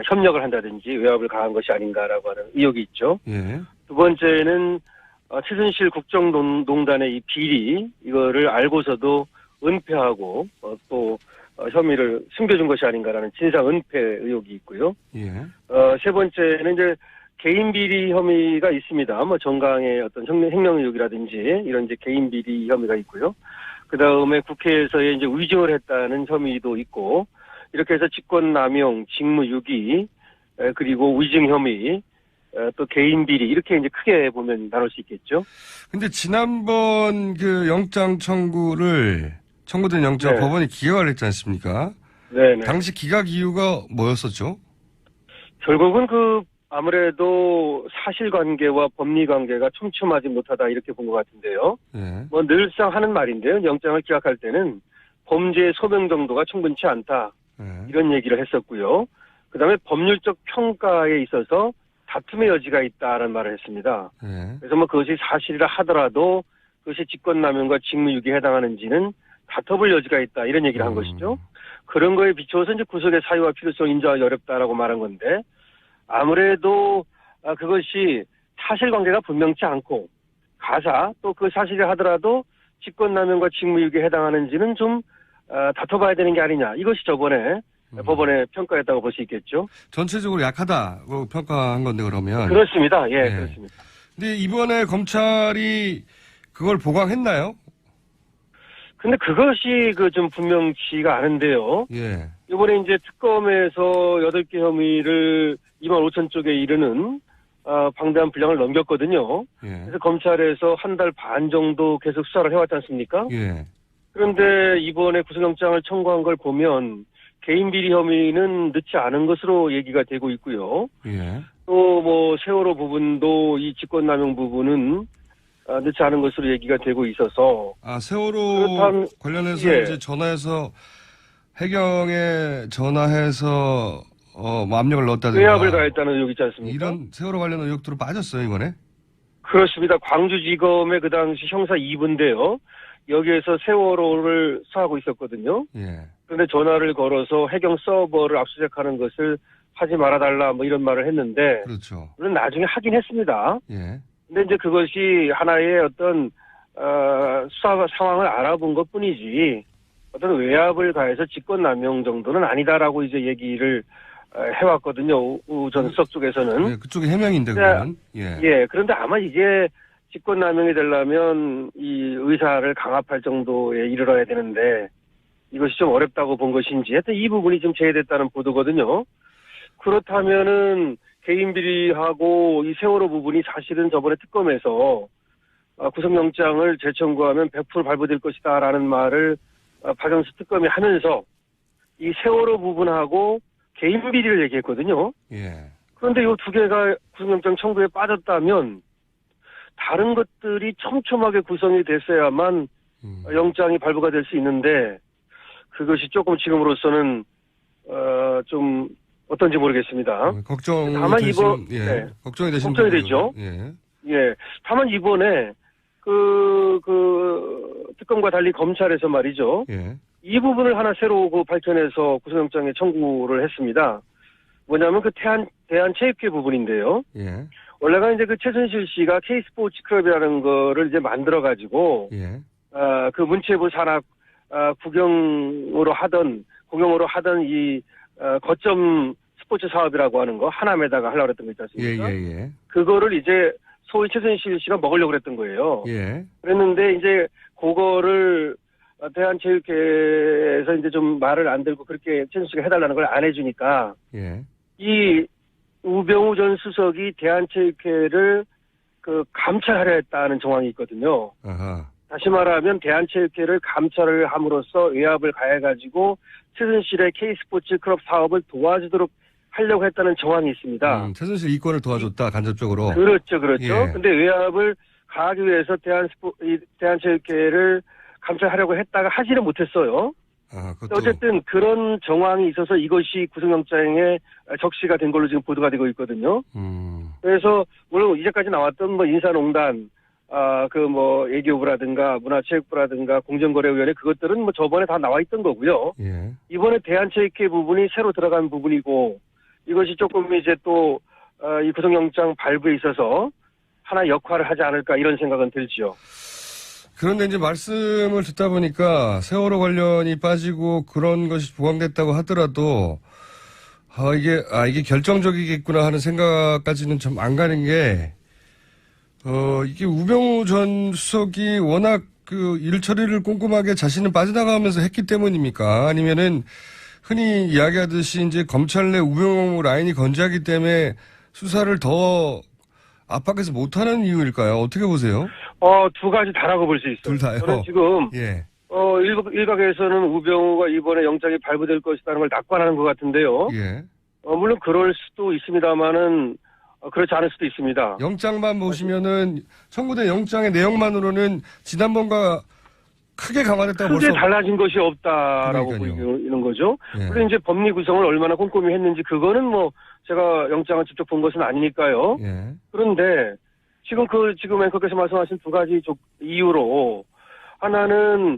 협력을 한다든지 외압을 가한 것이 아닌가라고 하는 의혹이 있죠. 예. 두 번째는 최순실 국정농단의 이 비리 이거를 알고서도 은폐하고 또 혐의를 숨겨준 것이 아닌가라는 진상 은폐 의혹이 있고요. 예. 세 번째는 이제 개인 비리 혐의가 있습니다. 정강의 어떤 횡령 의혹이라든지 이런 이제 개인 비리 혐의가 있고요. 그 다음에 국회에서의 이제 위증을 했다는 혐의도 있고 이렇게 해서 직권남용, 직무유기 그리고 위증 혐의 또 개인 비리 이렇게 이제 크게 보면 나눌 수 있겠죠. 근데 지난번 그 영장 청구된 영장 네. 법원이 기각을 했지 않습니까? 네네. 당시 기각 이유가 뭐였었죠? 결국은 아무래도 사실관계와 법리관계가 촘촘하지 못하다 이렇게 본 것 같은데요. 예. 뭐 늘상 하는 말인데요. 영장을 기각할 때는 범죄의 소명 정도가 충분치 않다. 예. 이런 얘기를 했었고요. 그다음에 법률적 평가에 있어서 다툼의 여지가 있다라는 말을 했습니다. 예. 그래서 뭐 그것이 사실이라 하더라도 그것이 직권남용과 직무유기에 해당하는지는 다퉈볼 여지가 있다 이런 얘기를 한 것이죠. 그런 거에 비추어서 이제 구속의 사유와 필요성 인정하기 어렵다라고 말한 건데 아무래도 그것이 사실관계가 분명치 않고 가사 또 그 사실이 하더라도 직권남용과 직무유기에 해당하는지는 좀 다퉈봐야 되는 게 아니냐. 이것이 저번에 법원의 평가였다고 볼 수 있겠죠. 전체적으로 약하다고 평가한 건데 그러면. 그렇습니다. 예, 예. 그렇습니다. 근데 이번에 검찰이 그걸 보강했나요? 근데 그것이 좀 분명치가 않은데요. 예. 이번에 이제 특검에서 8개 혐의를 25,000쪽에 이르는 방대한 분량을 넘겼거든요. 예. 그래서 검찰에서 한 달 반 정도 계속 수사를 해왔지 않습니까? 예. 그런데 이번에 구속영장을 청구한 걸 보면 개인 비리 혐의는 늦지 않은 것으로 얘기가 되고 있고요. 예. 또 뭐 세월호 부분도 이 직권남용 부분은 늦지 않은 것으로 얘기가 되고 있어서 세월호 그렇다면, 관련해서 예. 이제 전화해서 해경에 전화해서 뭐 압력을 넣었다든가 외압을 가했다는 의혹이 있지 않습니까? 이런 세월호 관련 의혹들로 빠졌어요 이번에. 그렇습니다. 광주지검의 그 당시 형사 2부인데요. 여기에서 세월호를 수사하고 있었거든요. 예. 그런데 전화를 걸어서 해경 서버를 압수수색하는 것을 하지 말아달라 뭐 이런 말을 했는데 그렇죠. 물론 나중에 하긴 했습니다. 예. 근데 이제 그것이 하나의 어떤 수사 상황을 알아본 것뿐이지 어떤 외압을 가해서 직권남용 정도는 아니다라고 이제 얘기를 해왔거든요. 전 수석 쪽에서는. 예, 그쪽이 해명인데 그거는. 예. 예. 그런데 아마 이게 직권남용이 되려면 이 의사를 강압할 정도에 이르러야 되는데 이것이 좀 어렵다고 본 것인지 하여튼 이 부분이 좀 제외됐다는 보도거든요. 그렇다면은 개인 비리하고 이 세월호 부분이 사실은 저번에 특검에서 구속영장을 재청구하면 100% 발부될 것이다라는 말을 박영수 특검이 하면서 이 세월호 부분하고 개인 비리를 얘기했거든요. 예. 그런데 이 두 개가 구속영장 청구에 빠졌다면 다른 것들이 촘촘하게 구성이 됐어야만 영장이 발부가 될 수 있는데 그것이 조금 지금으로서는 좀 어떤지 모르겠습니다. 걱정이 다만 되시는, 예. 네. 걱정이 되시는 걱정이 부분은, 되죠. 예. 예. 다만 이번에 특검과 달리 검찰에서 말이죠. 예. 이 부분을 하나 새로 밝혀내서 구속영장에 청구를 했습니다. 뭐냐면 대한체육회 부분인데요. 예. 원래가 이제 최순실 씨가 K스포츠 클럽이라는 거를 이제 만들어가지고, 예. 문체부 산하, 공용으로 하던 이, 거점 스포츠 사업이라고 하는 거, 하남에다가 하려고 했던 거 있지 않습니까? 예. 그거를 이제 소위 최순실 씨가 먹으려고 그랬던 거예요. 예. 그랬는데 이제 그거를 대한체육회에서 이제 좀 말을 안 들고 그렇게 최순실 씨가 해달라는 걸 안 해주니까, 예. 이 우병우 전 수석이 대한체육회를 감찰하려 했다는 정황이 있거든요. 아하. 다시 말하면 대한체육회를 감찰을 함으로써 외압을 가해가지고 최순실의 K스포츠 클럽 사업을 도와주도록 하려고 했다는 정황이 있습니다. 최순실 이권을 도와줬다 간접적으로. 그렇죠. 예. 근데 외압을 가하기 위해서 대한체육회를 감찰하려고 했다가 하지는 못했어요. 그것도. 어쨌든 그런 정황이 있어서 이것이 구속영장에 적시가 된 걸로 지금 보도가 되고 있거든요. 그래서 물론 이제까지 나왔던 뭐 인사농단, 애교부라든가 문화체육부라든가 공정거래위원회 그것들은 뭐 저번에 다 나와 있던 거고요. 예. 이번에 대한체육회 부분이 새로 들어간 부분이고 이것이 조금 이제 또 이 구속영장 발부에 있어서 하나 역할을 하지 않을까 이런 생각은 들지요. 그런데 이제 말씀을 듣다 보니까 세월호 관련이 빠지고 그런 것이 보강됐다고 하더라도 이게 결정적이겠구나 하는 생각까지는 좀 안 가는 게 이게 우병우 전 수석이 워낙 일 처리를 꼼꼼하게 자신은 빠져나가면서 했기 때문입니까? 아니면은 흔히 이야기하듯이 이제 검찰 내 우병우 라인이 건재하기 때문에 수사를 더 압박해서 못하는 이유일까요? 어떻게 보세요? 두 가지 다라고 볼 수 있어요. 둘 다요? 저는 지금, 예. 일각에서는 우병우가 이번에 영장이 발부될 것이라는 걸 낙관하는 것 같은데요. 예. 물론 그럴 수도 있습니다만은 그렇지 않을 수도 있습니다. 영장만 보시면은 청구된 영장의 내용만으로는 지난번과 크게 강화됐다고 크게 벌써 달라진 것이 없다라고 그러니까요. 보이는 거죠. 예. 물론 이제 법리 구성을 얼마나 꼼꼼히 했는지 그거는 뭐 제가 영장을 직접 본 것은 아니니까요. 예. 그런데 지금 앵커께서 말씀하신 두 가지 이유로 하나는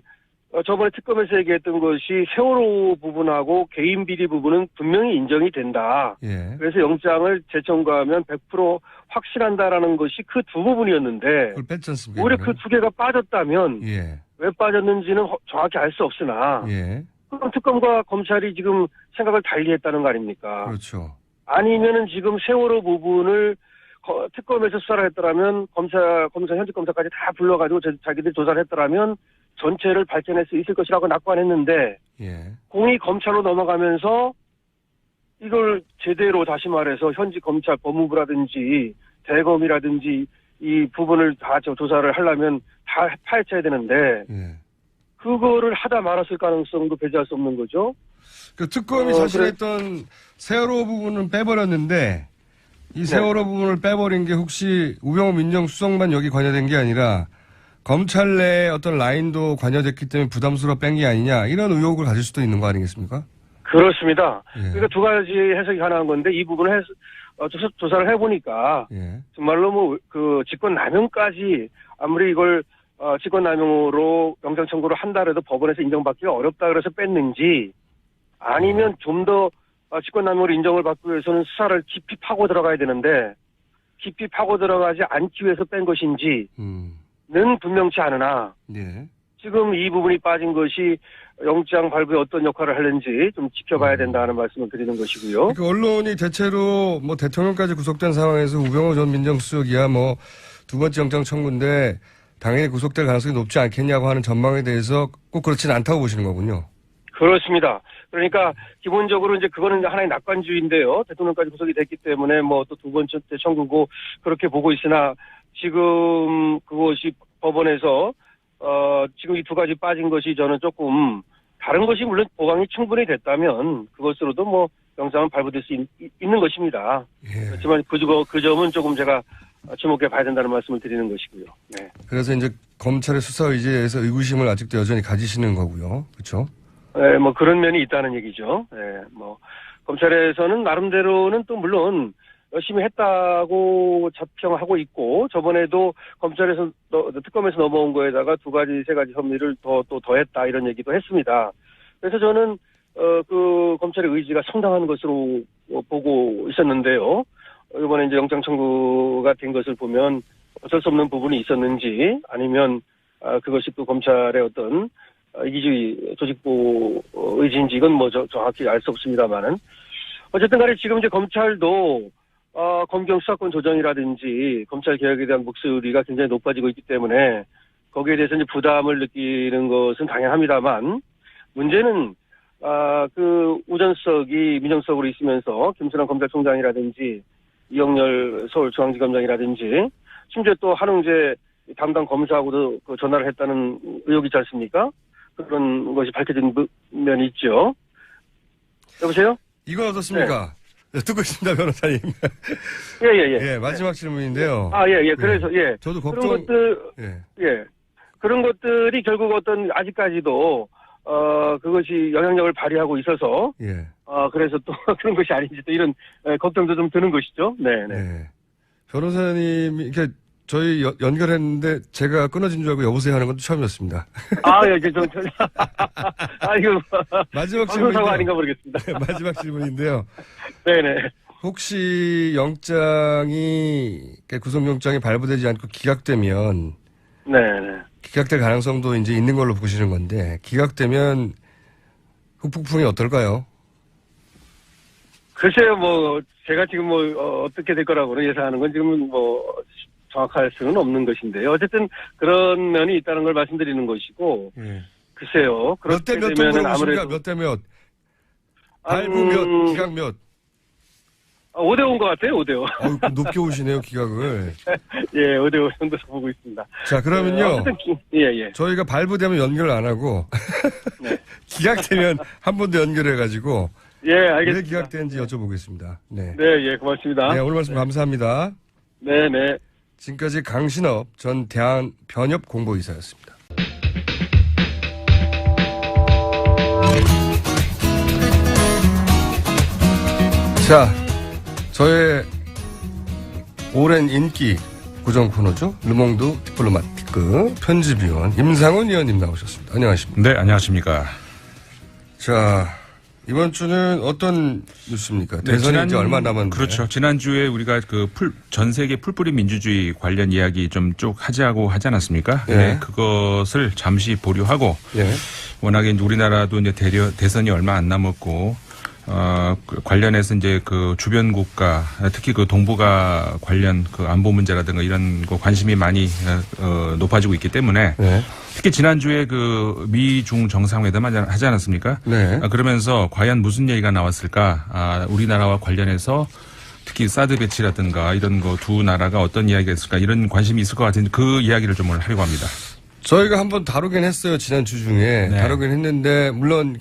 저번에 특검에서 얘기했던 것이 세월호 부분하고 개인 비리 부분은 분명히 인정이 된다. 예. 그래서 영장을 재청구하면 100% 확실한다라는 것이 그 두 부분이었는데 그걸 뺐지 않습니까? 오히려 그 두 개가 빠졌다면 예. 왜 빠졌는지는 정확히 알 수 없으나 예. 그럼 특검과 검찰이 지금 생각을 달리했다는 거 아닙니까? 그렇죠. 아니면은 지금 세월호 부분을 특검에서 수사를 했더라면 현직 검사까지 다 불러가지고 자기들이 조사를 했더라면 전체를 밝혀낼 수 있을 것이라고 낙관했는데 예. 공이 검찰로 넘어가면서 이걸 제대로 다시 말해서 현직 검찰 법무부라든지 대검이라든지 이 부분을 다 조사를 하려면 다 파헤쳐야 되는데 예. 그거를 하다 말았을 가능성도 배제할 수 없는 거죠. 그 특검이 자신했던 세월호 부분은 빼버렸는데 이 세월호 부분을 빼버린 게 혹시 우병우 민정수석만 여기 관여된 게 아니라 검찰 내에 어떤 라인도 관여됐기 때문에 부담스러워 뺀 게 아니냐 이런 의혹을 가질 수도 있는 거 아니겠습니까? 그렇습니다. 예. 그러니까 두 가지 해석이 가능한 건데 이 부분을 조사를 해보니까 예. 정말로 뭐 그 직권남용까지 아무리 이걸 직권남용으로 영장 청구를 한다 해도 법원에서 인정받기가 어렵다 그래서 뺐는지 아니면 좀 더 직권남용으로 인정을 받기 위해서는 수사를 깊이 파고 들어가야 되는데 깊이 파고 들어가지 않기 위해서 뺀 것인지는 분명치 않으나 예. 지금 이 부분이 빠진 것이 영장 발부에 어떤 역할을 하는지 좀 지켜봐야 된다는 말씀을 드리는 것이고요. 그러니까 언론이 대체로 뭐 대통령까지 구속된 상황에서 우병우 전 민정수석이야 뭐 두 번째 영장 청구인데 당연히 구속될 가능성이 높지 않겠냐고 하는 전망에 대해서 꼭 그렇지는 않다고 보시는 거군요. 그렇습니다. 그러니까 기본적으로 이제 그거는 하나의 낙관주의인데요. 대통령까지 구속이 됐기 때문에 뭐 또 두 번째 청구고 그렇게 보고 있으나 지금 그것이 법원에서 지금 이 두 가지 빠진 것이 저는 조금 다른 것이 물론 보강이 충분히 됐다면 그것으로도 뭐 영장은 발부될 수 있는 것입니다. 예. 그렇지만 그 점은 조금 제가 주목해 봐야 된다는 말씀을 드리는 것이고요. 네. 그래서 이제 검찰의 수사 의지에 대해서 의구심을 아직도 여전히 가지시는 거고요. 그렇죠? 네, 뭐 그런 면이 있다는 얘기죠. 네, 뭐 검찰에서는 나름대로는 또 물론 열심히 했다고 자평하고 있고 저번에도 검찰에서 특검에서 넘어온 거에다가 두 가지 세 가지 혐의를 또 더했다 이런 얘기도 했습니다. 그래서 저는 그 검찰의 의지가 상당한 것으로 보고 있었는데요. 이번에 이제 영장 청구가 된 것을 보면 어쩔 수 없는 부분이 있었는지 아니면 그것이 또 검찰의 어떤 이기주의 조직부 의지인지 이건 뭐 정확히 알 수 없습니다만은 어쨌든 간에 지금 이제 검찰도 검경 수사권 조정이라든지 검찰 개혁에 대한 목소리가 굉장히 높아지고 있기 때문에 거기에 대해서 이제 부담을 느끼는 것은 당연합니다만 문제는 그 우전 수석이 민정수석으로 있으면서 김순환 검찰총장이라든지 이영렬 서울중앙지검장이라든지 심지어 또 한웅재 담당 검사하고도 그 전화를 했다는 의혹이 있지 않습니까? 그런 것이 밝혀진 면이 있죠. 여보세요? 이건 어떻습니까? 네. 듣고 있습니다, 변호사님. 예. 예, 마지막 질문인데요. 예. 그래서, 예. 저도 그런 걱정, 것들, 예. 그런 것들이 결국 어떤, 아직까지도, 그것이 영향력을 발휘하고 있어서, 예. 그래서 또 그런 것이 아닌지 또 이런 걱정도 좀 드는 것이죠. 네. 네. 변호사님이, 이렇게 저희 연결했는데 제가 끊어진 줄 알고 여보세요 하는 것도 처음이었습니다. 이거. 마지막 방송사고 아닌가 모르겠습니다. 네, 마지막 질문인데요. 네네. 혹시 구속영장이 발부되지 않고 기각되면, 네네. 기각될 가능성도 이제 있는 걸로 보시는 건데, 기각되면 후폭풍이 어떨까요? 글쎄요, 뭐, 제가 지금 뭐, 어떻게 될 거라고는 예상하는 건 지금은 뭐, 정확할 수는 없는 것인데요. 어쨌든 그런 면이 있다는 걸 말씀드리는 것이고, 예. 글쎄요. 몇 대 몇 되면은 정도로 보십니까? 몇 대 몇? 발부 몇, 기각 몇? 5대5인 것 같아요, 5대5. 높게 오시네요, 기각을. 예, 5대5 정도 보고 있습니다. 자, 그러면요. 예. 저희가 발부되면 연결 안 하고, 네. 기각되면 한 번 더 연결해가지고, 예, 알겠습니다. 왜 기각되는지 여쭤보겠습니다. 네. 네, 예, 고맙습니다. 네, 오늘 말씀 감사합니다. 네, 네. 지금까지 강신업 전 대한변협 공보이사였습니다. 자, 저의 오랜 인기 고정 코너죠. 르몽드 디플로마티크 편집위원 임상훈 위원님 나오셨습니다. 안녕하십니까. 네, 안녕하십니까. 자, 이번 주는 어떤 뉴스입니까? 대선이 이제 얼마 남았는데. 그렇죠. 지난주에 우리가 전 세계 풀뿌리 민주주의 관련 이야기 좀 쭉 하자고 하지 않았습니까? 예. 네, 그것을 잠시 보류하고 예. 워낙에 이제 우리나라도 이제 대선이 얼마 안 남았고 관련해서 이제 그 주변 국가, 특히 그 동북아 관련 그 안보 문제라든가 이런 거 관심이 많이 높아지고 있기 때문에 네. 특히 지난주에 그 미중 정상회담 하지 않았습니까? 네. 그러면서 과연 무슨 얘기가 나왔을까? 우리나라와 관련해서 특히 사드 배치라든가 이런 거 두 나라가 어떤 이야기가 있을까? 이런 관심이 있을 것 같은데 그 이야기를 좀 오늘 하려고 합니다. 저희가 한번 다루긴 했어요. 지난주 중에. 네. 다루긴 했는데 물론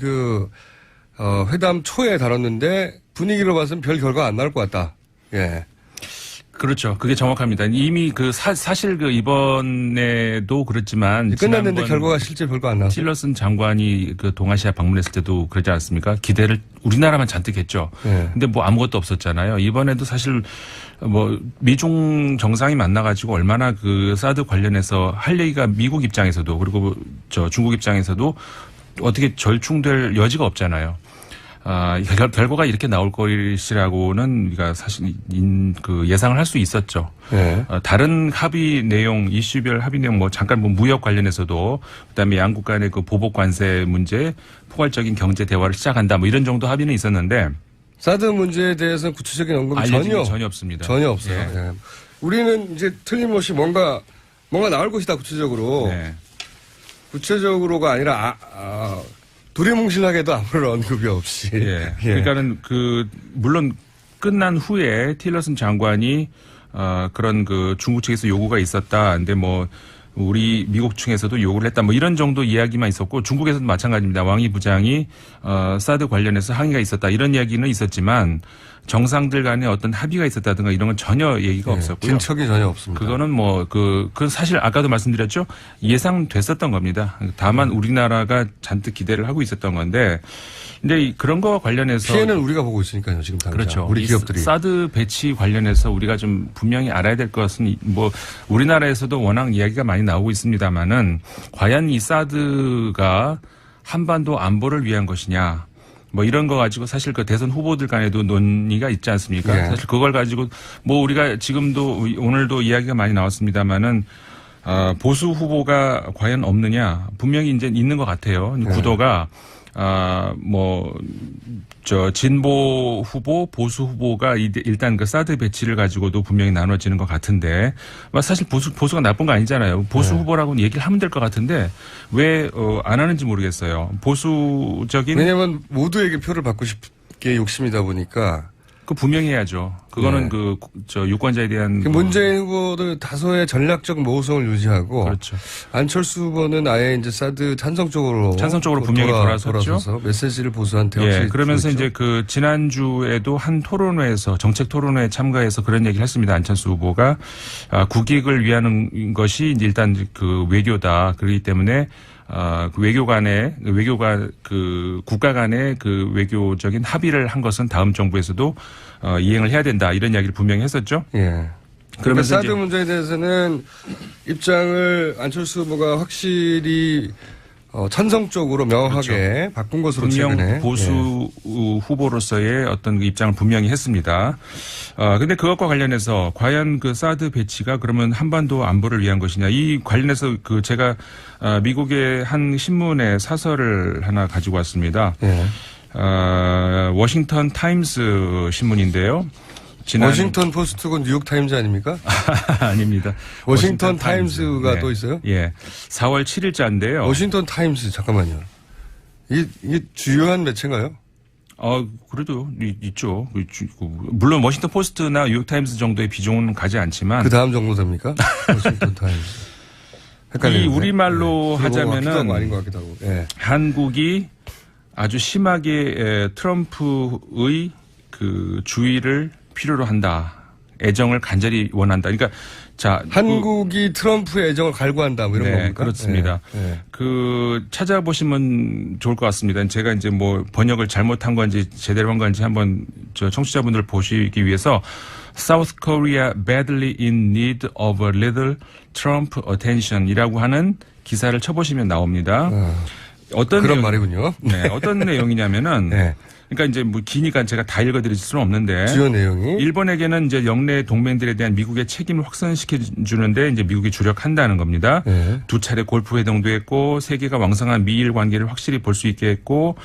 회담 초에 다뤘는데 분위기로 봐서는 별 결과 안 나올 것 같다. 예. 그렇죠. 그게 정확합니다. 이미 사실 이번에도 그렇지만 끝났는데 결과가 실제 별거 안 나왔어요. 틸러슨 장관이 그 동아시아 방문했을 때도 그러지 않았습니까? 기대를 우리나라만 잔뜩 했죠. 네. 근데 뭐 아무것도 없었잖아요. 이번에도 사실 미중 정상이 만나가지고 얼마나 그 사드 관련해서 할 얘기가 미국 입장에서도 그리고 중국 입장에서도 어떻게 절충될 여지가 없잖아요. 결과가 이렇게 나올 것이라고는 우리가 사실 예상을 할 수 있었죠. 네. 다른 합의 내용, 이슈별 합의 내용 잠깐 무역 관련해서도 그다음에 양국 간의 그 보복 관세 문제, 포괄적인 경제 대화를 시작한다 이런 정도 합의는 있었는데 사드 문제에 대해서는 구체적인 언급이 전혀 없습니다. 전혀 없어요. 예. 예. 우리는 이제 틀림없이 뭔가 나올 것이다 구체적으로. 네. 구체적으로가 아니라 두리뭉실하게도 아무런 언급이 없이. 예. 그러니까는 물론 끝난 후에 틸러슨 장관이 그런 중국 측에서 요구가 있었다. 근데 우리 미국 측에서도 요구를 했다. 이런 정도 이야기만 있었고 중국에서도 마찬가지입니다. 왕이 부장이 사드 관련해서 항의가 있었다. 이런 이야기는 있었지만 정상들 간에 어떤 합의가 있었다든가 이런 건 전혀 얘기가 없었고요. 진척이 전혀 없습니다. 그거는 그건 사실 아까도 말씀드렸죠. 예상됐었던 겁니다. 다만 우리나라가 잔뜩 기대를 하고 있었던 건데 근데 그런 거와 관련해서 피해는 우리가 보고 있으니까요. 지금 당장. 그렇죠. 우리 기업들이. 사드 배치 관련해서 우리가 좀 분명히 알아야 될 것은 우리나라에서도 워낙 이야기가 많이 나오고 있습니다만은 과연 이 사드가 한반도 안보를 위한 것이냐. 이런 거 가지고 사실 그 대선 후보들 간에도 논의가 있지 않습니까? 네. 사실 그걸 가지고 우리가 지금도 오늘도 이야기가 많이 나왔습니다만은 보수 후보가 과연 없느냐 분명히 이제 있는 것 같아요. 네. 구도가 진보 후보, 보수 후보가 일단 그 사드 배치를 가지고도 분명히 나눠지는 것 같은데, 사실 보수가 나쁜 거 아니잖아요. 보수 네. 후보라고는 얘기를 하면 될 것 같은데, 왜, 안 하는지 모르겠어요. 보수적인. 왜냐면 모두에게 표를 받고 싶게 욕심이다 보니까. 분명히 해야죠. 그거는 네. 유권자에 대한. 문재인 후보도 다소의 전략적 모호성을 유지하고. 그렇죠. 안철수 후보는 아예 이제 사드 찬성 쪽으로 분명히 돌아서죠. 메시지를 보수한테 예, 그러면서 이제 지난주에도 한 토론회에서 정책 토론회에 참가해서 그런 얘기를 했습니다. 안철수 후보가 국익을 위한 것이 이제 일단 외교다. 그렇기 때문에 국가 간의 외교적인 합의를 한 것은 다음 정부에서도 이행을 해야 된다. 이런 이야기를 분명히 했었죠. 예. 그러면서 사드 문제에 대해서는 입장을 안철수 후보가 확실히 찬성적으로 명확하게 그렇죠. 바꾼 것으로 분명 최근에. 보수 후보로서의 어떤 입장을 분명히 했습니다. 근데 그것과 관련해서 과연 사드 배치가 그러면 한반도 안보를 위한 것이냐 이 관련해서 제가 미국의 한 신문의 사설을 하나 가지고 왔습니다. 예. 워싱턴 타임스 신문인데요. 워싱턴 포스트고 뉴욕 타임즈 아닙니까? 아닙니다. 워싱턴 타임스가 네. 또 있어요? 예. 4월 7일자인데요. 워싱턴 타임스 잠깐만요. 이게 주요한 매체인가요? 그래도 있죠. 물론 워싱턴 포스트나 뉴욕 타임스 정도의 비중은 가지 않지만 그 다음 정도 됩니까? 워싱턴 타임스. 헷갈리는데. 이 우리말로 네. 하자면은 아닌 것 같기도 하고. 네. 한국이 아주 심하게 트럼프의 그 주의를 필요로 한다. 애정을 간절히 원한다. 그러니까 자 한국이 트럼프의 애정을 갈구한다. 뭐 이런 네, 겁니까? 그렇습니다. 네. 그 찾아보시면 좋을 것 같습니다. 제가 이제 뭐 번역을 잘못한 건지 제대로 한 건지 한번 저 청취자분들 보시기 위해서 South Korea badly in need of a little Trump attention이라고 하는 기사를 쳐보시면 나옵니다. 어떤 그런 내용, 말이군요. 네, 어떤 내용이냐면은 네. 그러니까 이제 뭐 기니까 제가 다 읽어드릴 수는 없는데 주요 내용이 일본에게는 이제 영내 동맹들에 대한 미국의 책임을 확산시켜 주는데 이제 미국이 주력한다는 겁니다. 네. 2차례 골프 회동도 했고 세계가 왕성한 미일 관계를 확실히 볼 수 있게 했고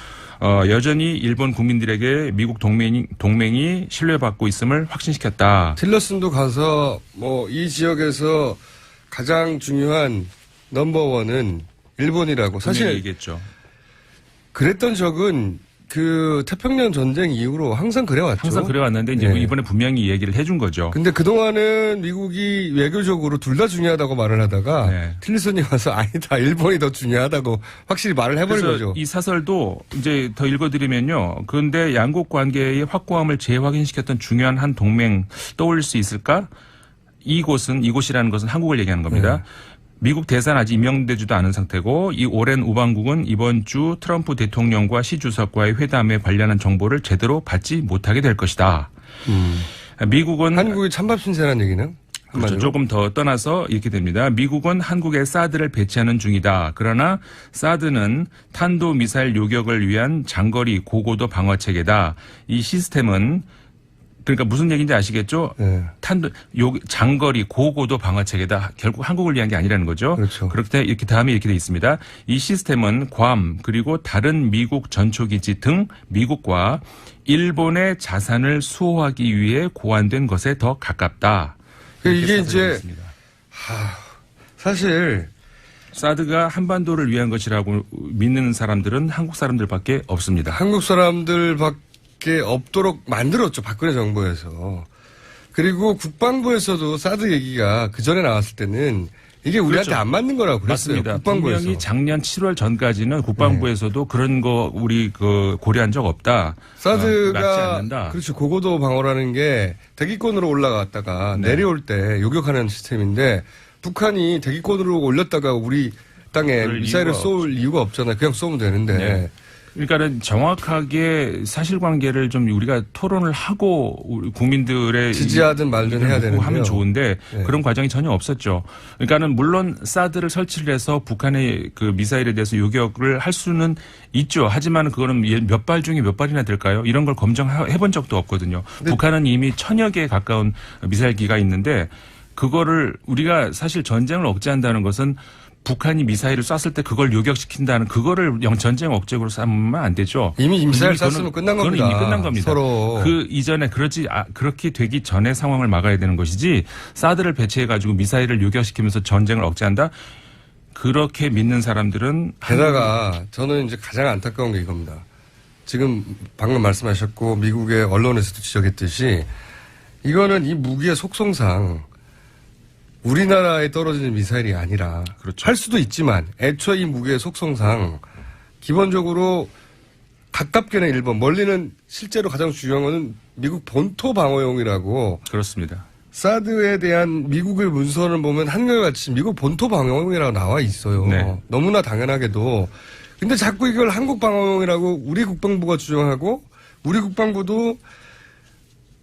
여전히 일본 국민들에게 미국 동맹이 신뢰받고 있음을 확신시켰다. 틸러슨도 가서 뭐 이 지역에서 가장 중요한 넘버원은 일본이라고 사실 얘기했죠. 그랬던 적은 그 태평양 전쟁 이후로 항상 그래왔죠. 항상 그래왔는데 이제 네. 이번에 분명히 얘기를 해준 거죠. 근데 그동안은 미국이 외교적으로 둘 다 중요하다고 말을 하다가 네. 틸러슨이 와서 아니다 일본이 더 중요하다고 확실히 말을 해버린 그래서 거죠. 이 사설도 이제 더 읽어드리면요. 그런데 양국 관계의 확고함을 재확인시켰던 중요한 한 동맹 떠올릴 수 있을까? 이곳이라는 것은 한국을 얘기하는 겁니다. 네. 미국 대사는 아직 임명되지도 않은 상태고 이 오랜 우방국은 이번 주 트럼프 대통령과 시 주석과의 회담에 관련한 정보를 제대로 받지 못하게 될 것이다. 미국은 한국이 찬밥 신세라는 얘기는? 그렇죠. 조금 더 떠나서 이렇게 됩니다. 미국은 한국에 사드를 배치하는 중이다. 그러나 사드는 탄도미사일 요격을 위한 장거리 고고도 방어 체계다. 이 시스템은 그러니까 무슨 얘기인지 아시겠죠? 네. 장거리 고고도 방어 체계다. 결국 한국을 위한 게 아니라는 거죠. 그렇죠. 그렇기 때문에 이렇게 다음에 이렇게 돼 있습니다. 이 시스템은 괌 그리고 다른 미국 전초기지 등 미국과 일본의 자산을 수호하기 위해 고안된 것에 더 가깝다. 이게 이렇게 이제 있습니다. 사실 사드가 한반도를 위한 것이라고 믿는 사람들은 한국 사람들밖에 없습니다. 한국 사람들밖에 없도록 만들었죠. 박근혜 정부에서. 그리고 국방부에서도 사드 얘기가 그 전에 나왔을 때는 이게 우리한테 그렇죠. 안 맞는 거라고 그랬어요. 맞습니다. 국방부에서. 분명히 작년 7월 전까지는 국방부에서도 그런 거 우리 그 고려한 적 없다. 맞지 사드가 않는다. 그렇죠. 고고도 방어라는 게 대기권으로 올라갔다가 네. 내려올 때 요격하는 시스템인데 북한이 대기권으로 올렸다가 우리 땅에 그럴 미사일을 이유가 쏠 이유가 없잖아요. 그냥 쏘면 되는데. 네. 그러니까는 정확하게 사실관계를 좀 우리가 토론을 하고 우리 국민들의 지지하든 말든 해야 되는데요. 하면 좋은데 네. 그런 과정이 전혀 없었죠. 그러니까는 물론 사드를 설치를 해서 북한의 그 미사일에 대해서 요격을 할 수는 있죠. 하지만 그거는 몇 발 중에 몇 발이나 될까요? 이런 걸 검증해 본 적도 없거든요. 북한은 이미 1000여 개에 가까운 미사일기가 있는데 그거를 우리가 사실 전쟁을 억제한다는 것은 북한이 미사일을 쐈을 때 그걸 요격시킨다는 그거를 전쟁 억제로 삼으면 안 되죠. 이미 미사일 그거는- 쐈으면 끝난 그건 겁니다. 이미 끝난 겁니다. 서로. 그 이전에 그렇게 되기 전에 상황을 막아야 되는 것이지 사드를 배치해가지고 미사일을 요격시키면서 전쟁을 억제한다? 그렇게 믿는 사람들은 게다가 저는 이제 가장 안타까운 게 이겁니다. 지금 방금 말씀하셨고 미국의 언론에서도 지적했듯이 이거는 이 무기의 속성상 우리나라에 떨어지는 미사일이 아니라 그렇죠. 할 수도 있지만 애초에 이 무기의 속성상 기본적으로 가깝게는 일본, 멀리는 실제로 가장 중요한 거는 미국 본토 방어용이라고 그렇습니다. 사드에 대한 미국의 문서를 보면 한결같이 미국 본토 방어용이라고 나와 있어요. 네. 너무나 당연하게도. 근데 자꾸 이걸 한국 방어용이라고 우리 국방부가 주장하고 우리 국방부도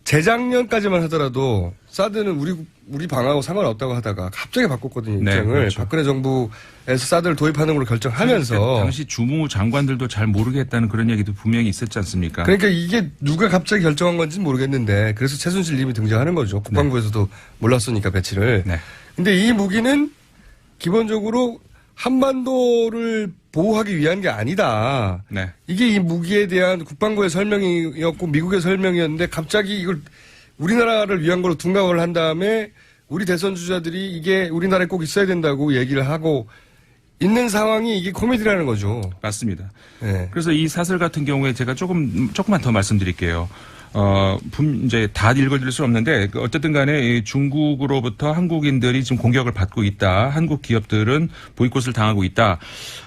재작년까지만 하더라도 사드는 우리 방어하고 상관없다고 하다가 갑자기 바꿨거든요. 네, 입장을. 그렇죠. 박근혜 정부에서 사드를 도입하는 걸로 결정하면서. 당시 주무 장관들도 잘 모르겠다는 그런 얘기도 분명히 있었지 않습니까? 그러니까 이게 누가 갑자기 결정한 건지는 모르겠는데 그래서 최순실 님이 등장하는 거죠. 국방부에서도 몰랐으니까 배치를. 네. 근데 이 무기는 기본적으로 한반도를 보호하기 위한 게 아니다. 네. 이게 이 무기에 대한 국방부의 설명이었고 미국의 설명이었는데 갑자기 이걸 우리나라를 위한 걸로 둔갑을 한 다음에 우리 대선 주자들이 이게 우리나라에 꼭 있어야 된다고 얘기를 하고 있는 상황이 이게 코미디라는 거죠. 맞습니다. 네. 그래서 이 사설 같은 경우에 제가 조금만 더 말씀드릴게요. 이제 다 읽어드릴 수 없는데 어쨌든 간에 이 중국으로부터 한국인들이 지금 공격을 받고 있다. 한국 기업들은 보이콧을 당하고 있다.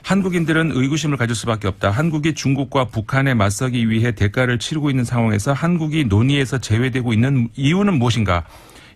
한국인들은 의구심을 가질 수밖에 없다. 한국이 중국과 북한에 맞서기 위해 대가를 치르고 있는 상황에서 한국이 논의에서 제외되고 있는 이유는 무엇인가?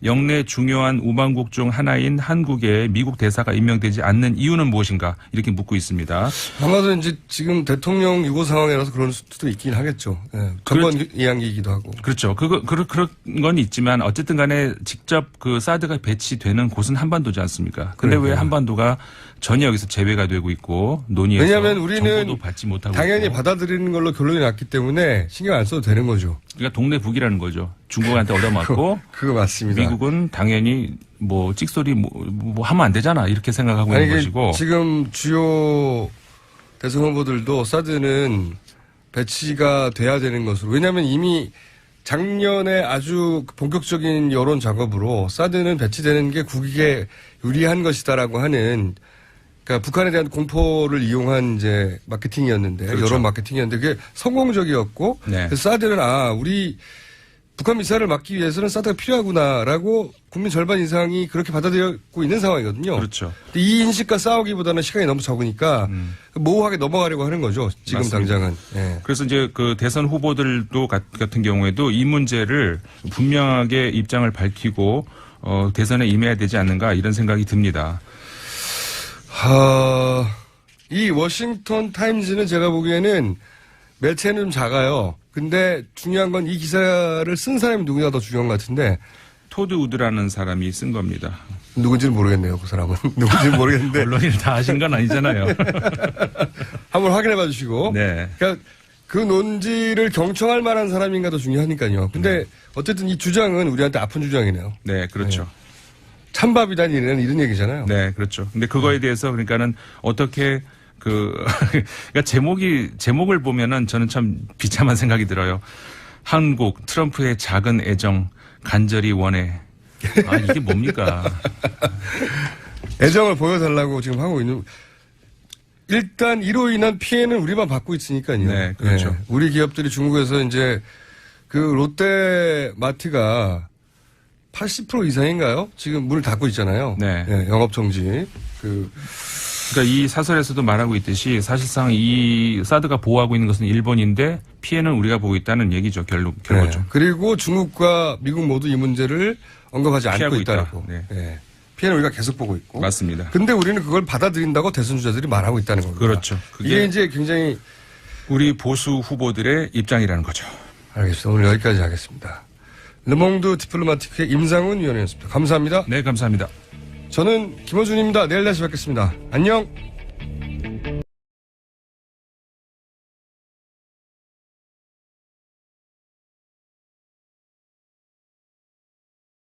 영내 중요한 우방국 중 하나인 한국에 미국 대사가 임명되지 않는 이유는 무엇인가 이렇게 묻고 있습니다. 아마도 이제 지금 대통령 유고 상황이라서 그럴 수도 있긴 하겠죠. 예, 전번 이야기이기도 하고. 그렇죠. 그런 건 있지만 어쨌든 간에 직접 그 사드가 배치되는 곳은 한반도지 않습니까? 근데 왜 한반도가 전혀 여기서 제외가 되고 있고 논의에서 왜냐하면 우리는 정보도 받지 못하고 당연히 있고. 받아들이는 걸로 결론이 났기 때문에 신경 안 써도 되는 거죠. 그러니까 동네 북이라는 거죠. 중국한테 얻어맞고 그거 맞습니다. 미국은 당연히 뭐 찍소리 뭐 하면 안 되잖아 이렇게 생각하고 아니, 있는 것이고 지금 주요 대선 후보들도 사드는 배치가 돼야 되는 것으로. 왜냐하면 이미 작년에 아주 본격적인 여론 작업으로 사드는 배치되는 게 국익에 유리한 것이다라고 하는 그러니까 북한에 대한 공포를 이용한 이제 마케팅이었는데 그렇죠. 여론 마케팅이었는데 그게 성공적이었고 네. 그래서 사드는 우리 북한 미사일을 막기 위해서는 사드가 필요하구나라고 국민 절반 이상이 그렇게 받아들이고 있는 상황이거든요. 그렇죠. 근데 이 인식과 싸우기보다는 시간이 너무 적으니까 모호하게 넘어가려고 하는 거죠. 지금 맞습니다. 당장은. 예. 그래서 이제 그 대선 후보들도 같은 경우에도 이 문제를 분명하게 입장을 밝히고 대선에 임해야 되지 않는가 이런 생각이 듭니다. 이 워싱턴 타임즈는 제가 보기에는 매체는 좀 작아요. 근데 중요한 건 이 기사를 쓴 사람이 누구냐 더 중요한 것 같은데 토드 우드라는 사람이 쓴 겁니다. 누군지는 모르겠네요. 그 사람은. 누군지는 모르겠는데. 언론일 다 아신 건 아니잖아요. 한번 확인해 봐 주시고. 네. 그러니까 그 논지를 경청할 만한 사람인가도 중요하니까요. 근데 어쨌든 이 주장은 우리한테 아픈 주장이네요. 네, 그렇죠. 찬밥이란 이런 얘기잖아요. 네, 그렇죠. 근데 그거에 대해서 그러니까는 어떻게 그러니까 제목을 보면은 저는 참 비참한 생각이 들어요. 한국 트럼프의 작은 애정 간절히 원해. 이게 뭡니까? 애정을 보여달라고 지금 하고 있는. 일단 이로 인한 피해는 우리만 받고 있으니까요. 네, 그렇죠. 네. 우리 기업들이 중국에서 이제 그 롯데 마트가 80% 이상인가요? 지금 문을 닫고 있잖아요. 네. 영업 정지. 그러니까 이 사설에서도 말하고 있듯이 사실상 이 사드가 보호하고 있는 것은 일본인데 피해는 우리가 보고 있다는 얘기죠. 결과죠. 네. 그리고 중국과 미국 모두 이 문제를 언급하지 않고 피하고 있다고. 있다. 네. 피해는 우리가 계속 보고 있고. 맞습니다. 근데 우리는 그걸 받아들인다고 대선 주자들이 말하고 있다는 겁니다. 그렇죠. 이게 이제 굉장히 우리 보수 후보들의 입장이라는 거죠. 알겠습니다. 오늘 여기까지 하겠습니다. 르몽드 디플로마티크의 임상훈 위원이었습니다. 감사합니다. 네, 감사합니다. 저는 김어준입니다. 내일 다시 뵙겠습니다. 안녕.